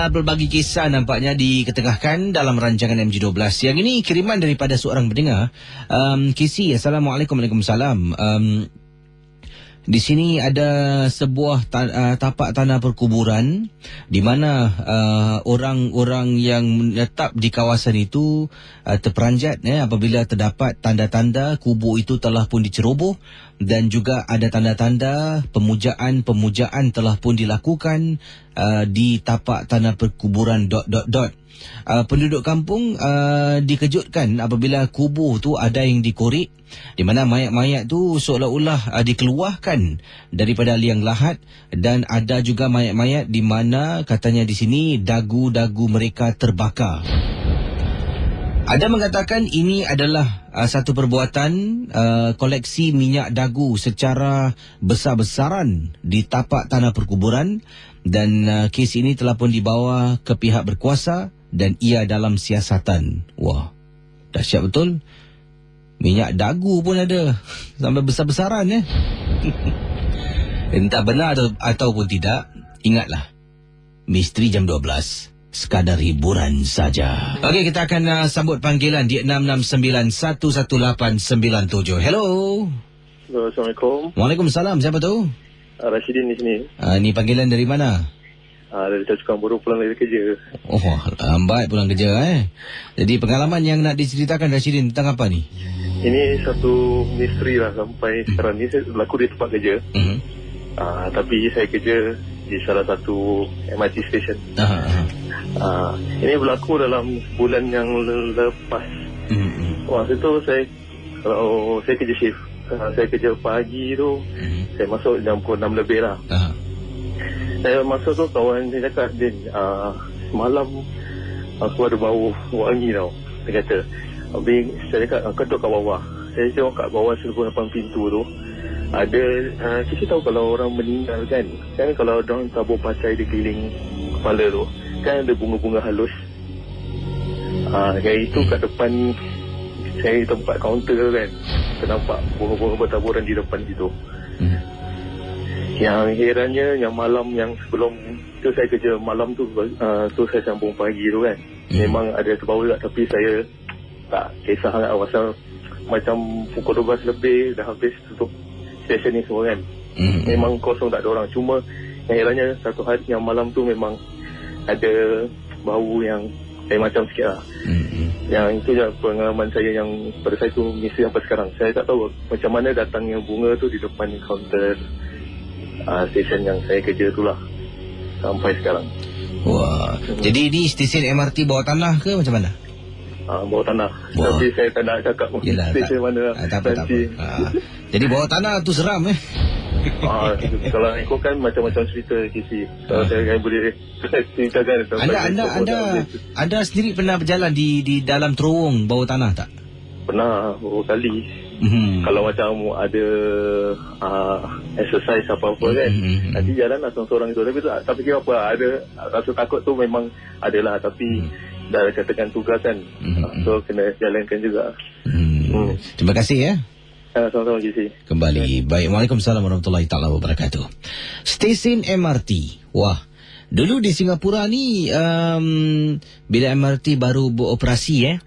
S1: Berbagai kisah nampaknya diketengahkan dalam rancangan MG12. Yang ini kiriman daripada seorang pendengar. Casey, Assalamualaikum. Waalaikumsalam. Di sini ada sebuah tapak tanah perkuburan di mana orang-orang yang menetap di kawasan itu terperanjat apabila terdapat tanda-tanda kubur itu telah pun diceroboh, dan juga ada tanda-tanda pemujaan telah pun dilakukan di tapak tanah perkuburan ... Penduduk kampung dikejutkan apabila kubur tu ada yang dikorek, di mana mayat-mayat tu seolah-olah dikeluarkan daripada liang lahat, dan ada juga mayat-mayat di mana katanya di sini dagu-dagu mereka terbakar. Ada mengatakan ini adalah satu perbuatan koleksi minyak dagu secara besar-besaran di tapak tanah perkuburan, dan kes ini telah pun dibawa ke pihak berkuasa dan ia dalam siasatan. Wah, dahsyat betul. Minyak dagu pun ada sampai besar-besaran Entah benar ataupun tidak, ingatlah, Misteri Jam 12 sekadar hiburan saja. Okey, kita akan sambut panggilan di 66911897. Hello.
S3: Assalamualaikum.
S1: Waalaikumsalam. Siapa tu?
S3: Rashidin di sini.
S1: Ni panggilan dari mana?
S3: Dari Tanjung baru pulang dari kerja.
S1: Oh, lambat pulang kerja Jadi pengalaman yang nak diceritakan Rashidin tentang apa ni?
S3: Ini satu misteri lah sampai sekarang ni. Saya berlaku di tempat kerja. Tapi saya kerja di salah satu MRT station. Ini berlaku dalam bulan yang lepas. Waktu tu kalau saya kerja shift. Saya kerja pagi tu, saya masuk jam pukul 6 lebih lah. Saya masuk tu, kawan saya cakap, Din, semalam aku ada bau wangi tau. Dia kata. Habis saya cakap, kau duduk kat bawah. Saya tengok kat bawah seluruh depan pintu tu. Ada, kita tahu kalau orang meninggal kan kalau orang tabur pacai di keliling kepala tu, kan ada bunga-bunga halus. Yang itu kat depan saya tempat kaunter tu kan, nampak bunga-bunga bertaburan di depan situ. Yang herannya, yang malam yang sebelum tu saya kerja malam tu, saya sambung pagi tu kan, memang ada terbau juga, tapi saya tak kisah sangat pasal macam pukul 12 lebih dah habis tutup stesen ni semua kan. Memang kosong, tak ada orang. Cuma yang herannya satu hari yang malam tu memang ada bau yang macam sikit lah. Yang itu je pengalaman saya yang pada saya tu misteri sampai sekarang. Saya tak tahu macam mana datangnya bunga tu di depan kaunter stesen yang saya kerja tu lah sampai sekarang.
S1: Wah. Jadi ni stesen MRT bawah tanah ke macam mana?
S3: Bawah tanah. Tapi saya tak nak cakap stesen mana.
S1: Tak apa. Jadi bawah tanah tu seram
S3: kalau ikutkan macam-macam cerita KC. Kalau saya boleh ceritakan.
S1: Anda sendiri pernah berjalan di dalam terowong bawah tanah tak?
S3: Pernah beberapa kali. Kalau macam ada exercise apa-apa kan, nanti jalan lah seorang-seorang itu. Tapi tak fikir apa, ada rasa takut tu memang adalah, tapi dah katakan tugas kan, so kena jalankan juga.
S1: Terima kasih
S3: sama-sama GC.
S1: Kembali. Baik. Waalaikumsalam warahmatullahi taala wabarakatuh. Stesen MRT. Wah. Dulu di Singapura ni bila MRT baru beroperasi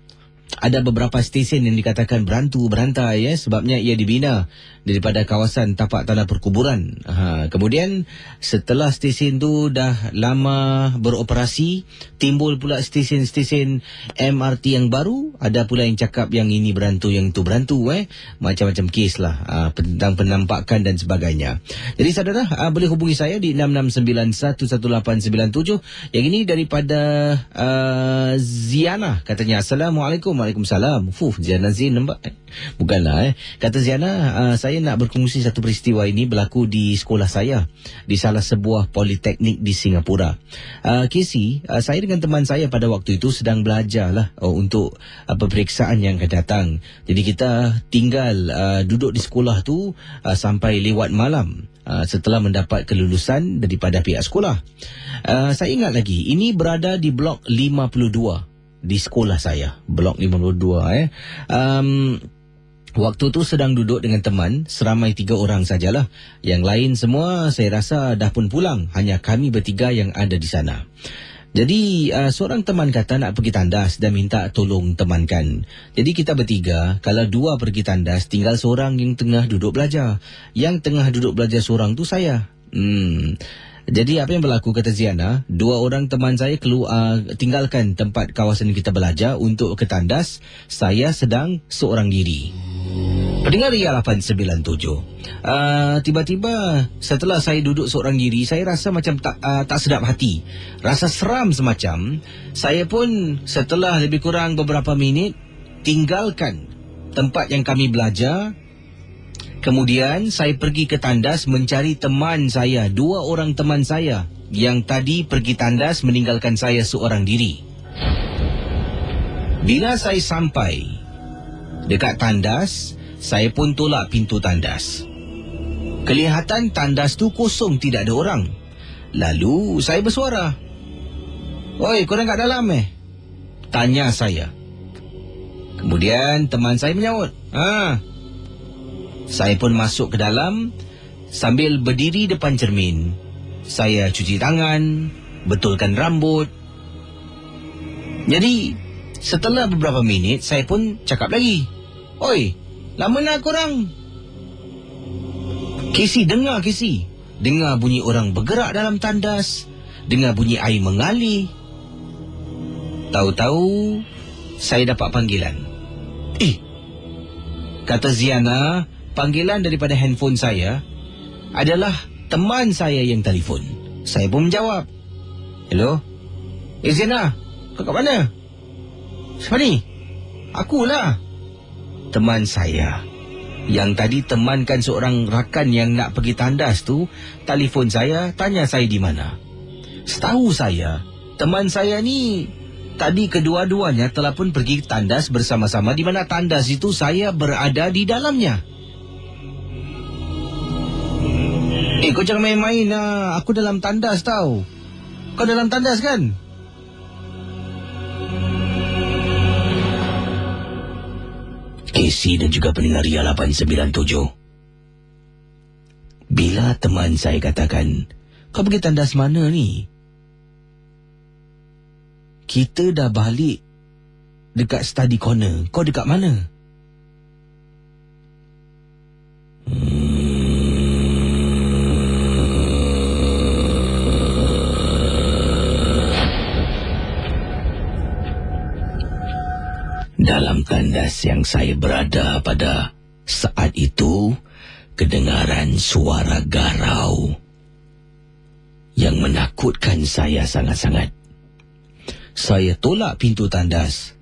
S1: ada beberapa stesen yang dikatakan berantai sebabnya ia dibina daripada kawasan tapak tanah perkuburan. Kemudian setelah stesen tu dah lama beroperasi, timbul pula stesen-stesen MRT yang baru. Ada pula yang cakap yang ini berantu, yang itu berantu. Macam-macam kes lah tentang penampakan dan sebagainya. Jadi saudara boleh hubungi saya di 66911897. Yang ini daripada Ziana, katanya Assalamualaikum. Waalaikumsalam. Ziana Zin nampak? Bukanlah Kata Ziana, saya nak berkongsi satu peristiwa ini berlaku di sekolah saya, di salah sebuah politeknik di Singapura. Casey, saya dengan teman saya pada waktu itu sedang belajar lah untuk peperiksaan yang akan datang. Jadi kita tinggal duduk di sekolah tu sampai lewat malam setelah mendapat kelulusan daripada pihak sekolah. Saya ingat lagi, ini berada di blok 52 di sekolah saya. Blok 52 waktu tu sedang duduk dengan teman, seramai 3 orang sajalah. Yang lain semua saya rasa dah pun pulang, hanya kami bertiga yang ada di sana. Jadi seorang teman kata nak pergi tandas dan minta tolong temankan. Jadi kita bertiga, kalau 2 pergi tandas, tinggal seorang yang tengah duduk belajar. Yang tengah duduk belajar seorang tu saya. Jadi apa yang berlaku, kata Ziana, 2 orang teman saya tinggalkan tempat kawasan kita belajar untuk ke tandas. Saya sedang seorang diri. Pendengar Ria 897. Tiba-tiba setelah saya duduk seorang diri, saya rasa macam tak sedap hati. Rasa seram semacam. Saya pun setelah lebih kurang beberapa minit tinggalkan tempat yang kami belajar. Kemudian saya pergi ke tandas mencari teman saya, 2 orang teman saya yang tadi pergi tandas meninggalkan saya seorang diri. Bila saya sampai dekat tandas, saya pun tolak pintu tandas. Kelihatan tandas tu kosong, tidak ada orang. Lalu saya bersuara, "Oi, korang kat dalam tanya saya. Kemudian teman saya menyahut, Saya pun masuk ke dalam sambil berdiri depan cermin. Saya cuci tangan, betulkan rambut. Jadi setelah beberapa minit saya pun cakap lagi, "Oi, lama nak korang?" Kisi dengar bunyi orang bergerak dalam tandas, dengar bunyi air mengalir. Tahu-tahu saya dapat panggilan. Kata Ziana, panggilan daripada handphone saya adalah teman saya yang telefon. Saya pun menjawab. "Hello? Ziana, kau kat mana?" "Siapa ni?" "Akulah." Teman saya yang tadi temankan seorang rakan yang nak pergi tandas tu telefon saya, tanya saya di mana. Setahu saya, teman saya ni tadi kedua-duanya telah pun pergi tandas bersama-sama, di mana tandas itu saya berada di dalamnya. Kau jangan main-main lah. Aku dalam tandas tau. Kau dalam tandas kan? Casey dan juga pendengar Ria 897. Bila teman saya katakan, "Kau pergi tandas mana ni?" "Kita dah balik dekat study corner. Kau dekat mana?" Dalam tandas yang saya berada pada saat itu, kedengaran suara garau yang menakutkan saya sangat-sangat. Saya tolak pintu tandas,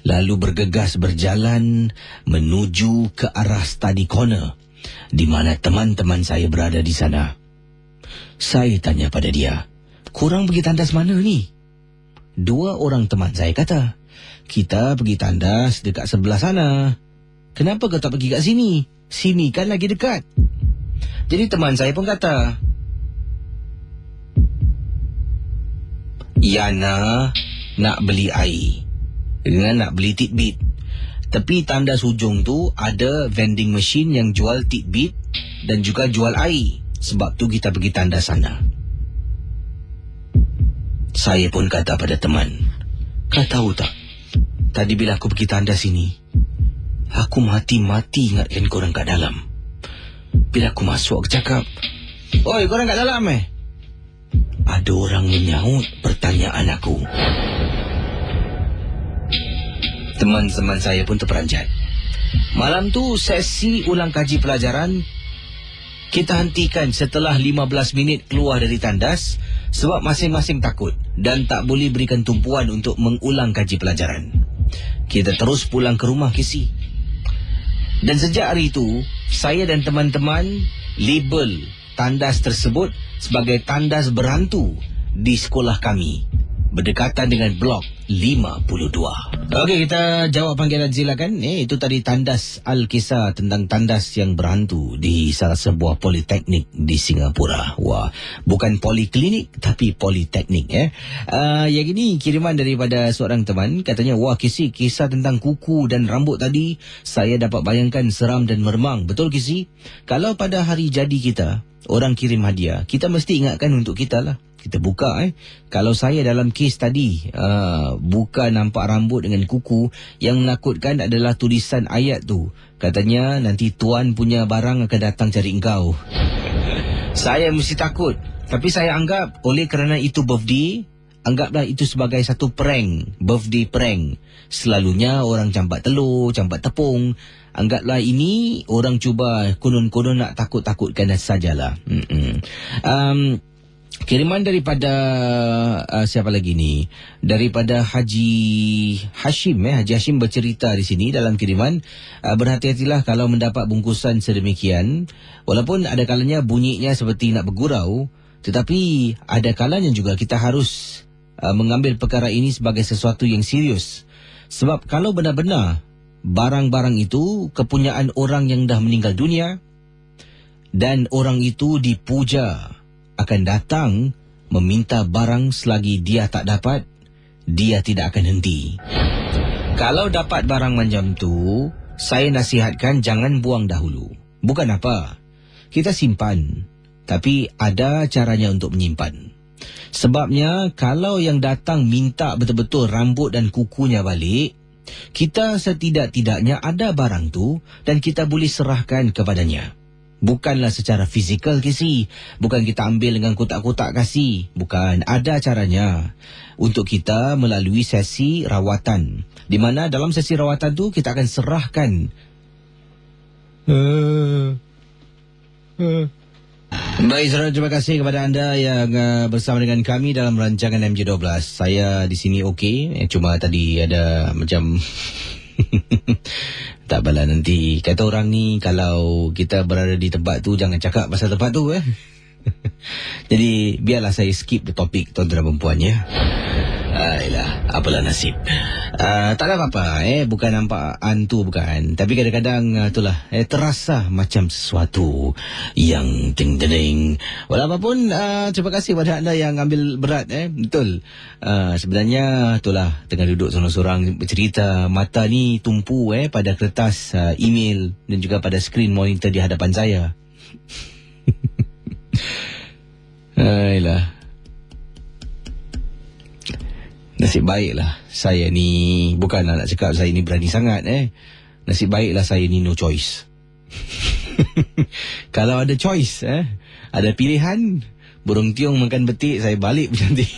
S1: lalu bergegas berjalan menuju ke arah study corner, di mana teman-teman saya berada di sana. Saya tanya pada dia, "Korang pergi tandas mana ni?" Dua orang teman saya kata, "Kita pergi tandas dekat sebelah sana." "Kenapa kau tak pergi kat sini? Sini kan lagi dekat." Jadi teman saya pun kata, "Yana nak beli air dengan nak beli Tidbit. Tepi tandas hujung tu ada vending machine yang jual Tidbit dan juga jual air. Sebab tu kita pergi tandas sana." Saya pun kata pada teman, "Kau tahu tak, tadi bila aku pergi tandas sini, aku mati-mati ingatkan korang kat dalam. Bila aku masuk, aku cakap, 'Oi, korang kat dalam Ada orang menyaut pertanyaan aku. Teman-teman saya pun terperanjat. Malam tu sesi ulang kaji pelajaran kita hentikan setelah 15 minit keluar dari tandas sebab masing-masing takut dan tak boleh berikan tumpuan untuk mengulang kaji pelajaran. Kita terus pulang ke rumah Kisi. Dan sejak hari itu, saya dan teman-teman label tandas tersebut sebagai tandas berhantu di sekolah kami, berdekatan dengan blok 52. Okey, kita jawab panggilan silakan. Itu tadi tandas Al-Kisah tentang tandas yang berhantu di salah sebuah politeknik di Singapura. Wah, bukan poliklinik tapi politeknik yang ini kiriman daripada seorang teman. Katanya, "Wah Kisi, kisah tentang kuku dan rambut tadi saya dapat bayangkan seram dan meremang." Betul Kisi? Kalau pada hari jadi kita orang kirim hadiah, kita mesti ingatkan untuk kita lah. Kita buka Kalau saya dalam kes tadi buka nampak rambut dengan kuku, yang menakutkan adalah tulisan ayat tu. Katanya nanti tuan punya barang akan datang cari engkau. Saya mesti takut. Tapi saya anggap oleh kerana itu birthday, anggaplah itu sebagai satu prank, birthday prank. Selalunya orang campak telur, campak tepung. Anggaplah ini orang cuba konon-konon nak takut-takutkan sajalah. Kiriman daripada siapa lagi ni? Daripada Haji Hashim. Haji Hashim bercerita di sini dalam kiriman, berhati-hatilah kalau mendapat bungkusan sedemikian. Walaupun ada kalanya bunyinya seperti nak bergurau, tetapi ada kalanya juga kita harus mengambil perkara ini sebagai sesuatu yang serius. Sebab kalau benar-benar barang-barang itu kepunyaan orang yang dah meninggal dunia dan orang itu dipuja, akan datang meminta barang selagi dia tak dapat, dia tidak akan henti. Kalau dapat barang macam tu, saya nasihatkan jangan buang dahulu. Bukan apa, kita simpan, tapi ada caranya untuk menyimpan. Sebabnya kalau yang datang minta betul-betul rambut dan kukunya balik, kita setidak-tidaknya ada barang tu dan kita boleh serahkan kepadanya. Bukanlah secara fizikal kasi, bukan kita ambil dengan kotak-kotak kasi, bukan. Ada caranya untuk kita melalui sesi rawatan, di mana dalam sesi rawatan tu kita akan serahkan. Baik, saudara, terima kasih kepada anda yang bersama dengan kami dalam rancangan MJ12. Saya di sini okey, cuma tadi ada macam tak apalah, nanti kata orang ni kalau kita berada di tempat tu jangan cakap pasal tempat tu Jadi biarlah saya skip the topik, tuan-tuan dan perempuan ya. Ayolah, apalah nasib. Tak ada apa-apa, bukan nampak hantu bukan. Tapi kadang-kadang itulah, terasa macam sesuatu yang ting-ting. Walaupun terima kasih pada anda yang ambil berat betul. Sebenarnya itulah, tengah duduk seorang-seorang bercerita, mata ni tumpu pada kertas email dan juga pada skrin monitor di hadapan saya. Ayolah. Nasib baiklah saya ni, bukanlah nak cakap saya ni berani sangat Nasib baiklah saya ni no choice. Kalau ada choice ada pilihan, burung tiung makan betik, saya balik bercantik.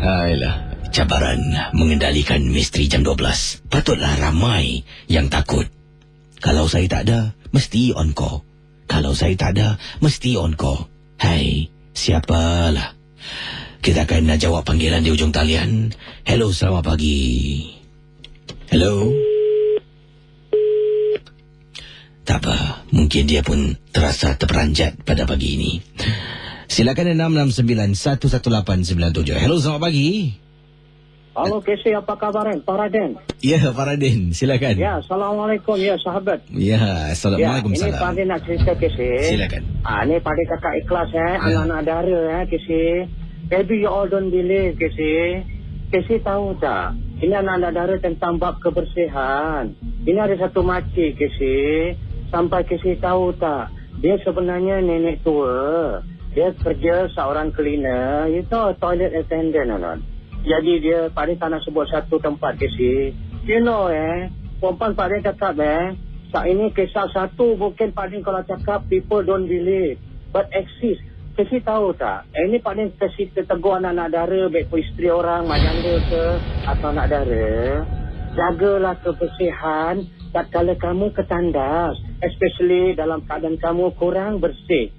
S1: Ayolah, cabaran mengendalikan misteri jam 12. Patutlah ramai yang takut. Kalau saya tak ada, mesti on call. Kalau saya tak ada, mesti on call. Hai, siapalah? Kita akan jawab panggilan di ujung talian. Hello, selamat pagi. Hello. Tak apa, mungkin dia pun terasa terperanjat pada pagi ini. Silakan 669-11897. Hello, selamat pagi.
S4: Halo, Kesi, apa kabar? Pak Raden.
S1: Ya, Pak Raden, silakan.
S4: Ya, Assalamualaikum, ya sahabat.
S1: Ya, Assalamualaikum.
S4: Ini Pak Raden nak cerita, Kesi.
S1: Silakan.
S4: Ini Pak Raden kakak ikhlas, anak-anak dara, Kesi. Maybe you all don't believe, Kesi. Kesi tahu tak? Ini anak-anak dara tentang bab kebersihan. Ini ada satu makcik, Kesi. Sampai Kesi tahu tak? Dia sebenarnya nenek tua. Dia kerja seorang cleaner. You know, toilet attendant, anak. Jadi dia, Pak Raden tak nak sebut satu tempat, Kesi. You know, perempuan Pak Raden cakap, saat ini kisah satu, mungkin Pak Raden kalau cakap, people don't believe. But exist. Kesi tahu tak? Ini Pak Raden kasi tegur anak-anak dara, baik pun isteri orang, mak janda ke, atau anak dara. Jagalah kebersihan tak kala kamu ketandas. Especially dalam keadaan kamu kurang bersih.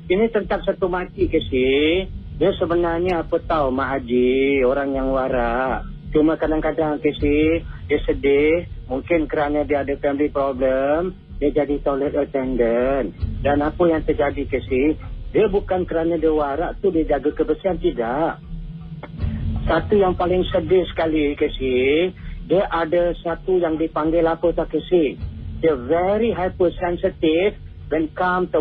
S4: Ini tentang satu makcik, Kesi. Dia sebenarnya apa tahu, Mak Haji, orang yang warak. Cuma kadang-kadang, Kesi, dia sedih. Mungkin kerana dia ada family problem, dia jadi toilet attendant. Dan apa yang terjadi, Kesi? Dia bukan kerana dia warak tu dia jaga kebersihan, tidak. Satu yang paling sedih sekali, Kesi, dia ada satu yang dipanggil apa tak, Kesi? Dia very hypersensitive when come to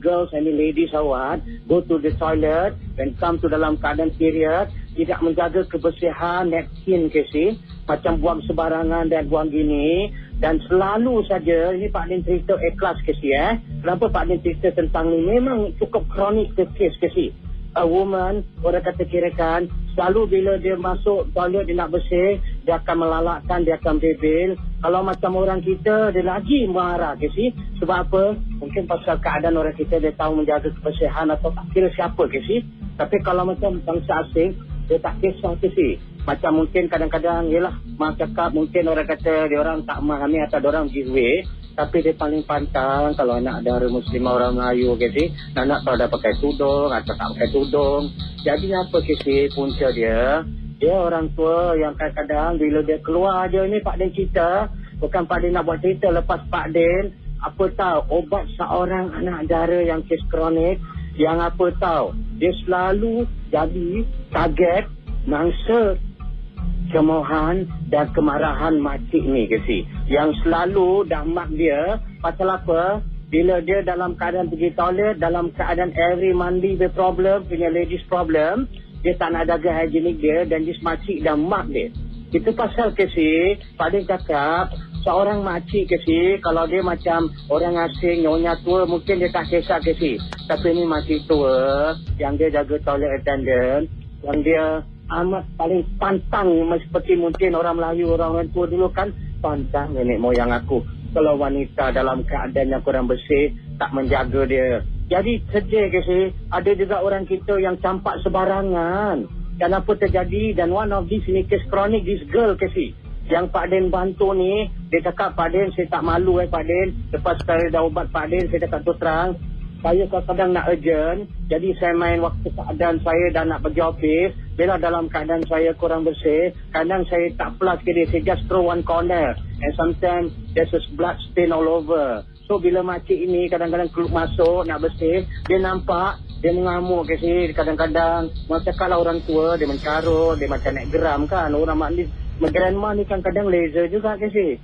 S4: girls and ladies awat, go to the toilet, when come to dalam keadaan period, tidak menjaga kebersihan, napkin, Kesi, macam buang sebarangan dan buang gini. Dan selalu saja, ini Pak Din cerita ikhlas, Kesi, Kenapa Pak Din cerita tentang ni? Memang cukup kronik kes, Kesi. A woman, orang kata kirakan, selalu bila dia masuk toilet, dia nak bersih, dia akan melalakkan, dia akan bebel. Kalau macam orang kita, dia lagi marah, Kesi. Sebab apa? Mungkin pasal keadaan orang kita, dia tahu menjaga kebersihan atau tak kira siapa, Kesi. Tapi kalau macam bangsa asing, dia tak kisah, Kesi. Macam mungkin kadang-kadang, yelah, mak cakap, mungkin orang kata dia orang tak memahami atau dia orang give way. Tapi dia paling pantang kalau anak dara Muslimah orang Melayu, Kesi. Nak tahu dah pakai tudung atau tak pakai tudung. Jadi apa, Kesi, punca dia? Dia orang tua yang kadang-kadang bila dia keluar je ni, Pak Din cerita. Bukan Pak Din nak buat cerita lepas Pak Din. Apa tahu, obat seorang anak dara yang kes kronik. Yang apa tahu, dia selalu jadi target mangsa kemohan dan kemarahan makcik ni, Kesi. Yang selalu dah mak dia. Pasal apa? Bila dia dalam keadaan pergi toilet, dalam keadaan every mandi be problem, punya ladies problem, dia tak nak jaga hygienik dia dan dia makcik dah mak dia. Itu pasal, Kesi, Pak Din cakap, seorang makcik ke si, kalau dia macam orang asing, nyonya tua, mungkin dia tak kisah ke si. Tapi ni makcik tua, yang dia jaga toilet attendant, yang dia amat paling pantang, seperti mungkin orang Melayu, orang tua dulu kan, pantang nenek moyang aku. Kalau wanita dalam keadaan yang kurang bersih, tak menjaga dia. Jadi sedih ke si, ada juga orang kita yang campak sebarangan. Dan apa terjadi, dan one of these ni kes kronik, this girl ke si. Yang Pak Den bantu ni, dia cakap, Pak Den saya tak malu Pak Den. Lepas saya dah ubat Pak Den, saya cakap terus terang, saya kadang-kadang nak urgent, jadi saya main waktu keadaan saya dah nak pergi office. Bila dalam keadaan saya kurang bersih, kadang saya tak plus ke dia, saya just throw one corner. And sometimes there's a blood stain all over. So bila makcik ini kadang-kadang keluar masuk nak bersih, dia nampak, dia mengamuk ke sini kadang-kadang. Macam kalau orang tua, dia mencarut, dia macam naik geram kan. Orang maknis, grandma ni kan kadang laser juga ke sini.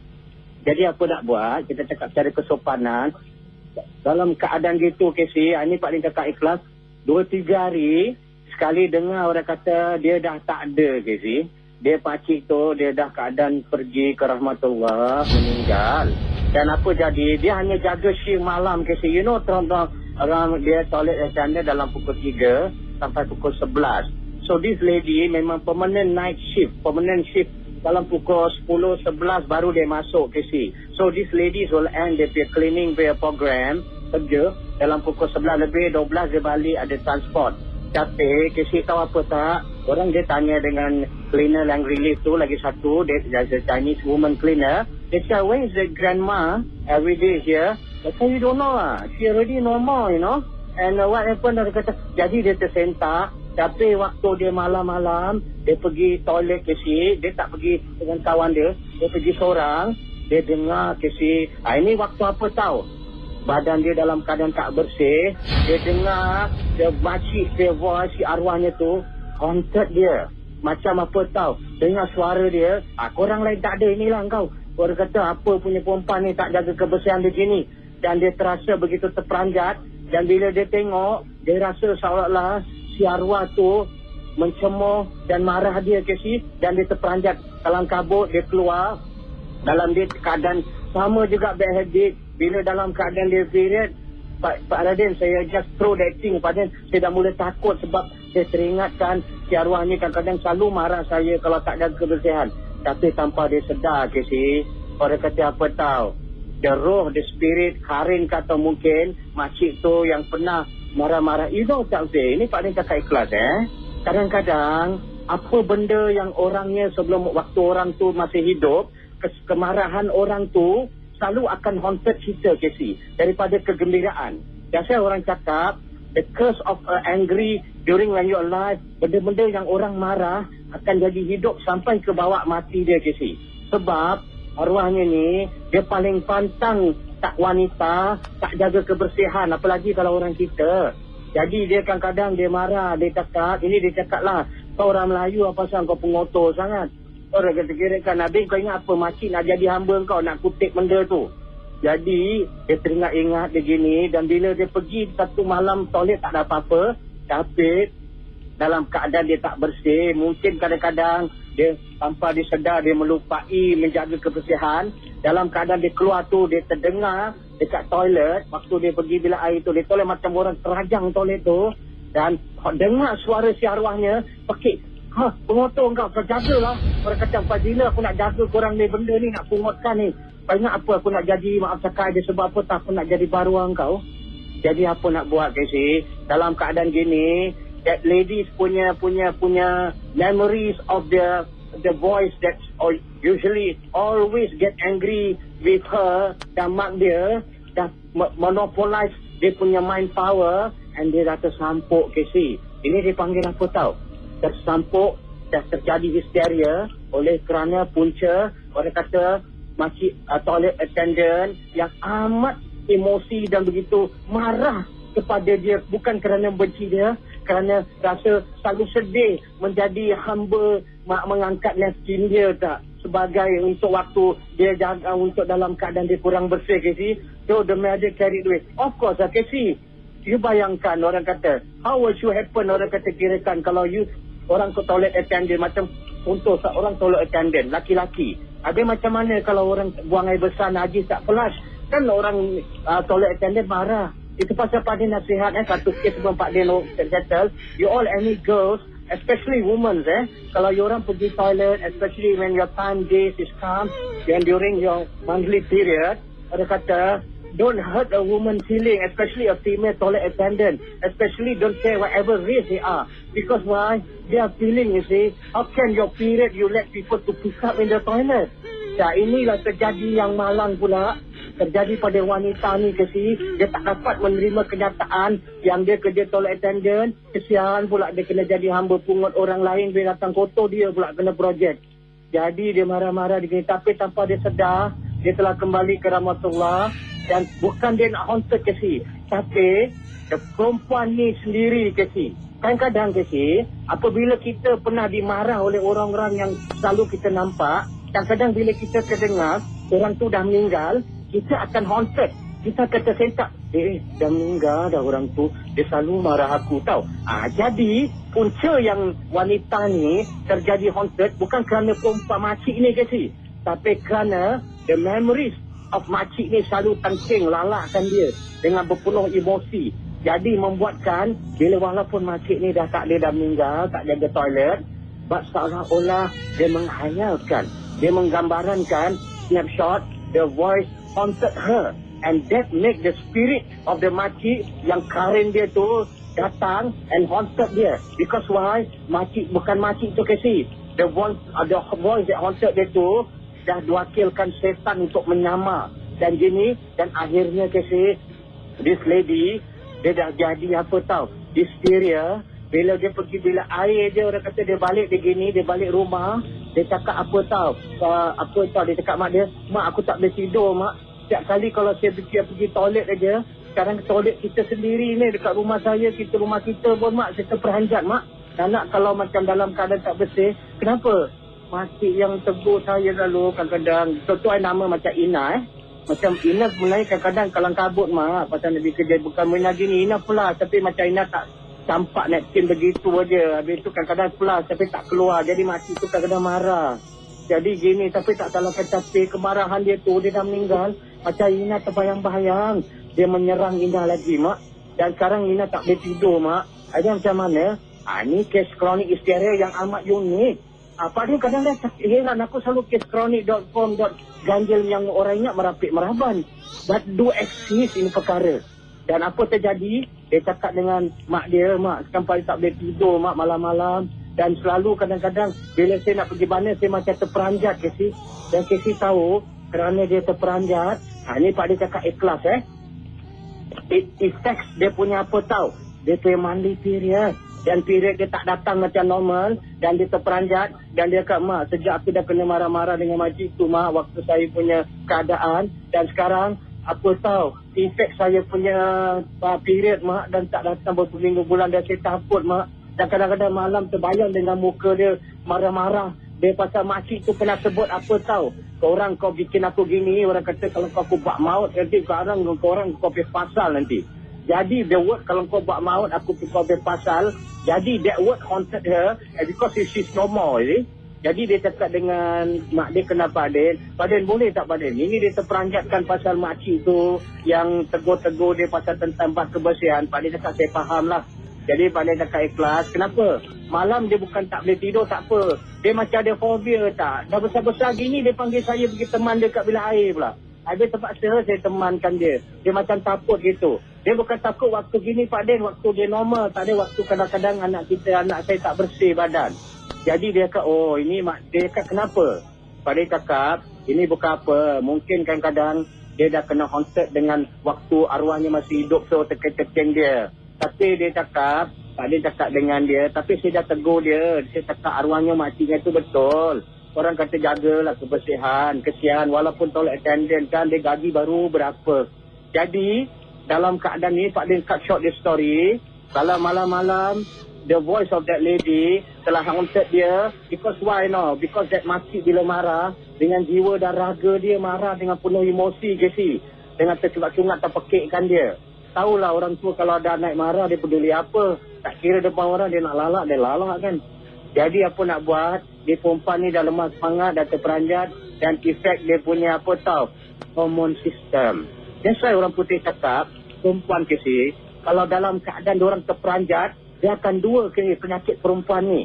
S4: Jadi apa nak buat, kita cakap secara kesopanan. Dalam keadaan gitu Casey, ini Pak Din cakap ikhlas, 2-3 hari sekali dengar orang kata dia dah tak ada Casey. Dia pakcik tu, dia dah keadaan pergi ke rahmatullah, meninggal. Dan apa jadi, dia hanya jaga shift malam Casey. You know, orang dia toilet attendant dalam pukul 3 sampai pukul 11. So this lady memang permanent night shift, dalam pukul 10-11 baru dia masuk Casey. So this ladies will end their cleaning their program kerja dalam pukul 11 lebih 12 dia balik ada transport. Tapi Casey tahu apa tak? Orang dia tanya dengan cleaner yang relief tu lagi satu, dia a Chinese woman cleaner. They say, where is the grandma every day here? They say, you don't know lah. She already normal, you know. And what happened? Dia kata, jadi dia tersentak. Tapi waktu dia malam-malam, dia pergi toilet ke si, dia tak pergi dengan kawan dia pergi seorang, dia dengar ke si, ini waktu apa tahu? Badan dia dalam keadaan tak bersih, dia dengar, dia makcik, dia voice, si arwahnya tu, haunted dia. Macam apa tahu? Dengar suara dia, korang lain tak ada inilah kau. Orang kata, apa punya perempuan ni tak jaga kebersihan begini. Dan dia terasa begitu terperanjat, dan bila dia tengok, dia rasa seolah-olah si arwah tu mencemooh dan marah dia ke si, dan dia terperanjat dalam kabut, dia keluar dalam dia keadaan sama juga bad habit. Bila dalam keadaan dia period, Pak Raden, saya just throw that thing, Pak Raden, saya dah mula takut sebab saya teringatkan si arwah ni kadang-kadang selalu marah saya kalau tak ada kebersihan. Tapi tanpa dia sedar ke si, orang kata apa tahu, the roh, the spirit, Karin kata mungkin makcik tu yang pernah marah-marah. You know tak Zee, ini Pak Din cakap ikhlas kadang-kadang apa benda yang orangnya sebelum waktu orang tu masih hidup, kemarahan orang tu selalu akan haunted kita Casey, daripada kegembiraan. Biasa orang cakap the curse of angry during when you're alive, benda-benda yang orang marah akan jadi hidup sampai ke bawah mati dia Casey. Sebab arwahnya ni dia paling pantang tak wanita, tak jaga kebersihan, apalagi kalau orang kita. Jadi dia kadang-kadang dia marah, dia cakap, ini dia cakap lah, kau orang Melayu apa pasal kau pengotor sangat. Orang kata-kira kan, Nabi kau ingat apa makcik nak jadi hamba kau, nak kutip benda tu. Jadi dia teringat-ingat dia gini, dan bila dia pergi satu malam toilet tak ada apa-apa, tapi dalam keadaan dia tak bersih, mungkin kadang-kadang dia tanpa dia sedar dia melupai menjaga kebersihan. Dalam keadaan dia keluar tu, dia terdengar dekat toilet, waktu dia pergi bila air tu, dia toilet macam orang terajang toilet tu, dan dengar suara si arwahnya pekik, pengotor kau jagalah. Orang kata, Fazila aku nak jaga korang ni, benda ni nak pungotkan ni. Kau ingat apa aku nak jadi, maaf cakap dia sebab apa tak aku nak jadi baruah kau. Jadi apa nak buat Casey, dalam keadaan gini, that ladies punya memories of the voice that usually always get angry with her, dan mak dia dah monopolize dia punya mind power, and dia dah tersampuk Casey. Ini dipanggil apa tahu? Tersampuk, dah terjadi histeria oleh kerana punca, orang kata makcik toilet attendant yang amat emosi dan begitu marah kepada dia, bukan kerana benci dia, kerana rasa selalu sedih menjadi hamba mengangkat napkin dia tak sebagai untuk waktu dia jaga untuk dalam keadaan dia kurang bersih Casey. So the mother carried away. Of course Casey, you bayangkan orang kata, how would you happen, orang kata kirakan kalau you orang ke toilet attendant, macam untuk seorang toilet attendant laki-laki, Habis macam mana kalau orang buang air besar najis tak flush? Kan orang toilet attendant marah. Itu pasal Pak Din nasihat satu kes sebelum Pak Din settle. You all any girls, especially women kalau you orang pergi toilet, especially when your time days is come, and during your monthly period, ada kata, don't hurt a woman feeling, especially a female toilet attendant. Especially don't say whatever race they are. Because why? They are feeling, you see. How can your period you let people to pick up in the toilet? Ya, inilah terjadi yang malang pula. Terjadi pada wanita ni dia tak dapat menerima kenyataan yang dia kerja toilet attendant. Kesian pula dia kena jadi hamba pungut orang lain. Dia datang kotor dia pula kena projek. Jadi dia marah-marah begini. Tapi tanpa dia sedar, dia telah kembali ke rahmatullah. Dan bukan dia nak haunted tapi perempuan ni sendiri kadang-kadang apabila kita pernah dimarah oleh orang-orang yang selalu kita nampak, kadang-kadang bila kita terdengar orang tu dah meninggal, kita akan haunted. Kita akan tersentak, dah meninggal dah orang tu, dia selalu marah aku tau. Jadi punca yang wanita ni terjadi haunted bukan kerana perempuan makcik ni tapi kerana the memories of makcik ni selalu tangking lalakkan dia dengan berpenuh emosi. Jadi membuatkan bila walaupun makcik ni dah meninggal, tak jaga toilet, seolah-olah dia menghayalkan, dia menggambarankan snapshot, the voice haunted her, and that make the spirit of the makcik yang karen dia tu datang and haunted dia. Because why? Makcik bukan makcik tu the voice that haunted dia tu dah diwakilkan setan untuk menyamar dan gini, dan akhirnya this lady dia dah jadi apa tau, hysteria. Bila dia pergi bila air dia, orang kata dia balik dia balik rumah, dia cakap apa tau, dia cakap mak dia, mak aku tak boleh tidur mak, setiap kali kalau saya pergi toilet aja, sekarang toilet kita sendiri ni dekat rumah saya, rumah kita pun mak, saya terperanjat mak, anak kalau macam dalam keadaan tak bersih. Kenapa? Makcik yang tegur saya lalu kadang-kadang, contoh nama macam Ina macam Ina mulai kadang-kadang kalang kabut mak, pasal nak kerja bukan main gini, Ina pula, tapi macam Ina tak campak napkin begitu aja, habis tu kadang-kadang pula tapi tak keluar, jadi makcik tu kadang-kadang marah. Jadi gini, tapi tak salahkan, tapi kemarahan dia tu, dia dah meninggal, macam Ina terbayang-bayang dia menyerang Ina lagi mak, dan sekarang Ina tak boleh tidur mak. Ada macam mana? Ni kes kronik hysteria yang amat unik. Pak Din kadang dah heran, aku selalu kes kronik.com ganjil yang orang ingat merapik meraban. But do exist ini perkara. Dan apa terjadi? Dia cakap dengan mak dia, mak sekarang tak boleh tidur mak malam-malam. Dan selalu kadang-kadang bila saya nak pergi mana, saya macam terperanjat Dan tahu kerana dia terperanjat, ni Pak Din cakap ikhlas It affects dia punya apa tahu, dia punya mandi period. Dan period dia tak datang macam normal, dan dia terperanjat, dan dia kata, mak, sejak aku dah kena marah-marah dengan makcik tu mak, waktu saya punya keadaan, dan sekarang apa tahu efek saya punya period mak, dan tak datang berminggu bulan, dan saya takut mak. Dan kadang-kadang malam terbayang dengan muka dia marah-marah. Dia pasal makcik tu pernah sebut apa tahu, korang kau bikin aku gini, orang kata kalau kau buat maut nanti korang kau pergi pasal nanti. Jadi the word kalau kau buat maut aku kau pergi pasal. Jadi that word haunted her, because she's no more. Jadi dia cakap dengan mak dia, kenapa Pak Din boleh tak Pak Din? Ini dia terperanjatkan pasal makcik tu yang tegur-tegur dia pasal tentang bab kebersihan. Pak Din cakap saya faham lah. Jadi Pak Din cakap ikhlas. Kenapa? Malam dia bukan tak boleh tidur, tak apa. Dia macam ada fobia tak. Dah besar-besar gini dia panggil saya pergi teman dia kat bilik air pula. Habis terpaksa saya temankan dia. Dia macam takut gitu. Dia bukan takut waktu gini Pak Din, waktu dia normal. Tak ada waktu kadang-kadang anak saya tak bersih badan. Jadi dia kata, oh ini dia kata kenapa? Pak Din cakap, ini bukan apa. Mungkin kadang-kadang dia dah kena haunted dengan waktu arwahnya masih hidup, so terkeceng dia. Tapi dia cakap, Pak Din cakap dengan dia, tapi saya dah tegur dia. Saya cakap arwahnya makciknya tu betul. Orang kata jagalah kebersihan, kesian. Walaupun toilet attendant kan, dia gaji baru berapa. Jadi, dalam keadaan ni, Pak Din cut short the story. Kalau malam-malam, the voice of that lady telah haunted dia. Because why no? Because that makcik bila marah, dengan jiwa dan raga dia marah dengan penuh emosi dengan tercungat-cungat terpekikkan dia. Tahulah orang tua kalau ada naik marah, dia peduli apa. Tak kira depan orang, dia nak lalak, dia lalak kan. Jadi apa nak buat, dia perempuan ni dah lemah semangat, dah terperanjat, dan efek dia punya apa tahu, hormon sistem. That's why orang putih cakap, perempuan kesi, kalau dalam keadaan diorang terperanjat, dia akan dua penyakit perempuan ni.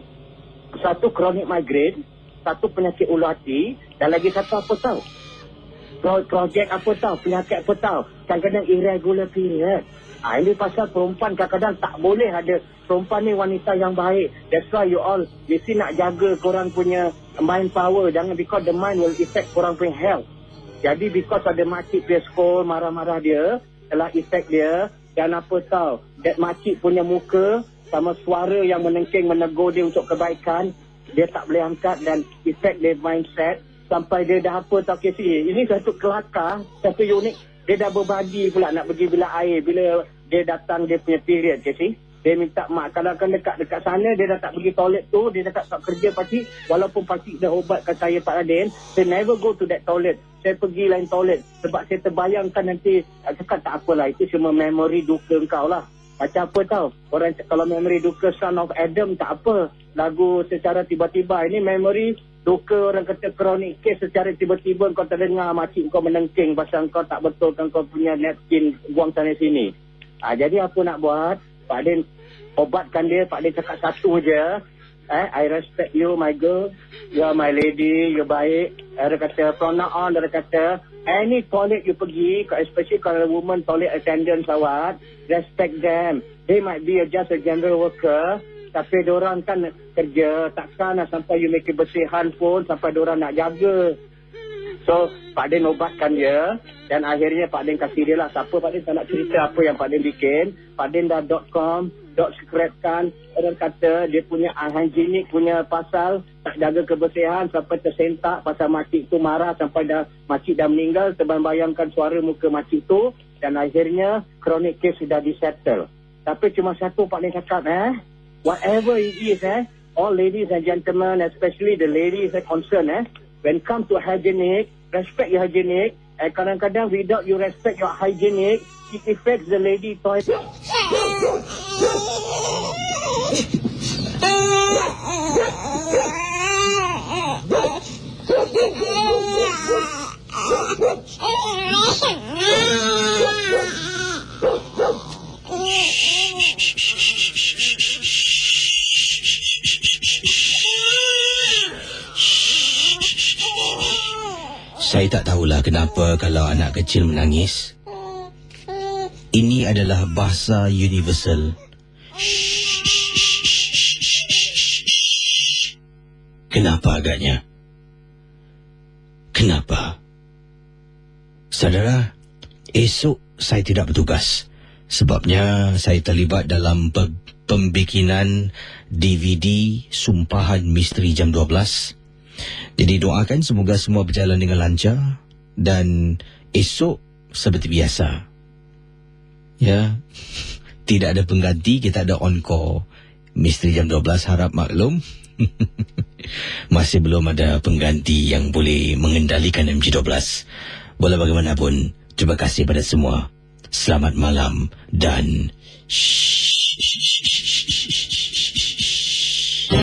S4: Satu chronic migraine, satu penyakit ulu hati, dan lagi satu apa tahu? Projek apa tahu? Penyakit apa tahu? Kadang-kadang irregular period. Ini pasal perempuan kadang-kadang tak boleh ada. Perempuan ni wanita yang baik. That's why you all mesti nak jaga korang punya mind power. Jangan, because the mind will affect korang punya health. Jadi because ada makcik punya skol, marah-marah dia, telah effect dia. Dan apa tahu, that makcik punya muka sama suara yang menengking menegur dia untuk kebaikan, dia tak boleh angkat dan effect dia mindset sampai dia dah apa tahu kesi. Ini satu kelakar, satu unik. Dia dah berbagi pula nak pergi bilik air bila dia datang dia punya period kesi. Dia minta mak, kalau kan dekat sana dia dah tak pergi toilet tu, dia dah tak kerja pakcik, walaupun pakcik dah ubatkan saya Pak Radin, saya never go to that toilet. Saya pergi lain toilet sebab saya terbayangkan nanti, cakap tak apalah, itu cuma memori duka engkau lah. Macam apa tahu, orang kalau memori duka Son of Adam tak apa, lagu secara tiba-tiba. Ini memori duka orang kata chronic case secara tiba-tiba kau terdengar makcik kau menengking pasal kau tak betulkan kau punya napkin buang sana sini. Jadi apa nak buat, Pak Din obatkan dia. Pak Din cakap satu je, I respect you my girl, you are my lady, you baik. Dia kata from now on, dia kata any toilet you pergi, especially kalau woman toilet attendant awak, respect them. They might be just a general worker, tapi diorang kan kerja, takkan nak sampai you make bersihan pun sampai diorang nak jaga. So Pak Din obatkan dia, dan akhirnya Pak Din kasih dia lah. Siapa Pak Din tak nak cerita apa yang Pak Din bikin, Pak Din dah .com, .scrapkan. Orang kata dia punya unhygienic punya pasal, tak jaga kebersihan sampai tersentak pasal makcik tu marah sampai makcik dah meninggal. Terbayangkan suara muka makcik tu, dan akhirnya chronic case sudah disettle. Tapi cuma satu Pak Din cakap, whatever it is, all ladies and gentlemen, especially the ladies are concerned, when come to hygienic, respect your hygienic. And kadang-kadang without you respect your hygienic, it affects the lady toilet.
S1: Saya tak tahulah kenapa kalau anak kecil menangis. Ini adalah bahasa universal. Kenapa agaknya? Kenapa? Saudara, esok saya tidak bertugas. Sebabnya saya terlibat dalam pembikinan DVD Sumpahan Misteri Jam 12. Jadi doakan semoga semua berjalan dengan lancar. Dan esok seperti biasa, ya, tidak ada pengganti, kita ada encore Misteri Jam 12, harap maklum. Masih belum ada pengganti yang boleh mengendalikan MG12. Walau bagaimanapun, terima kasih pada semua. Selamat malam dan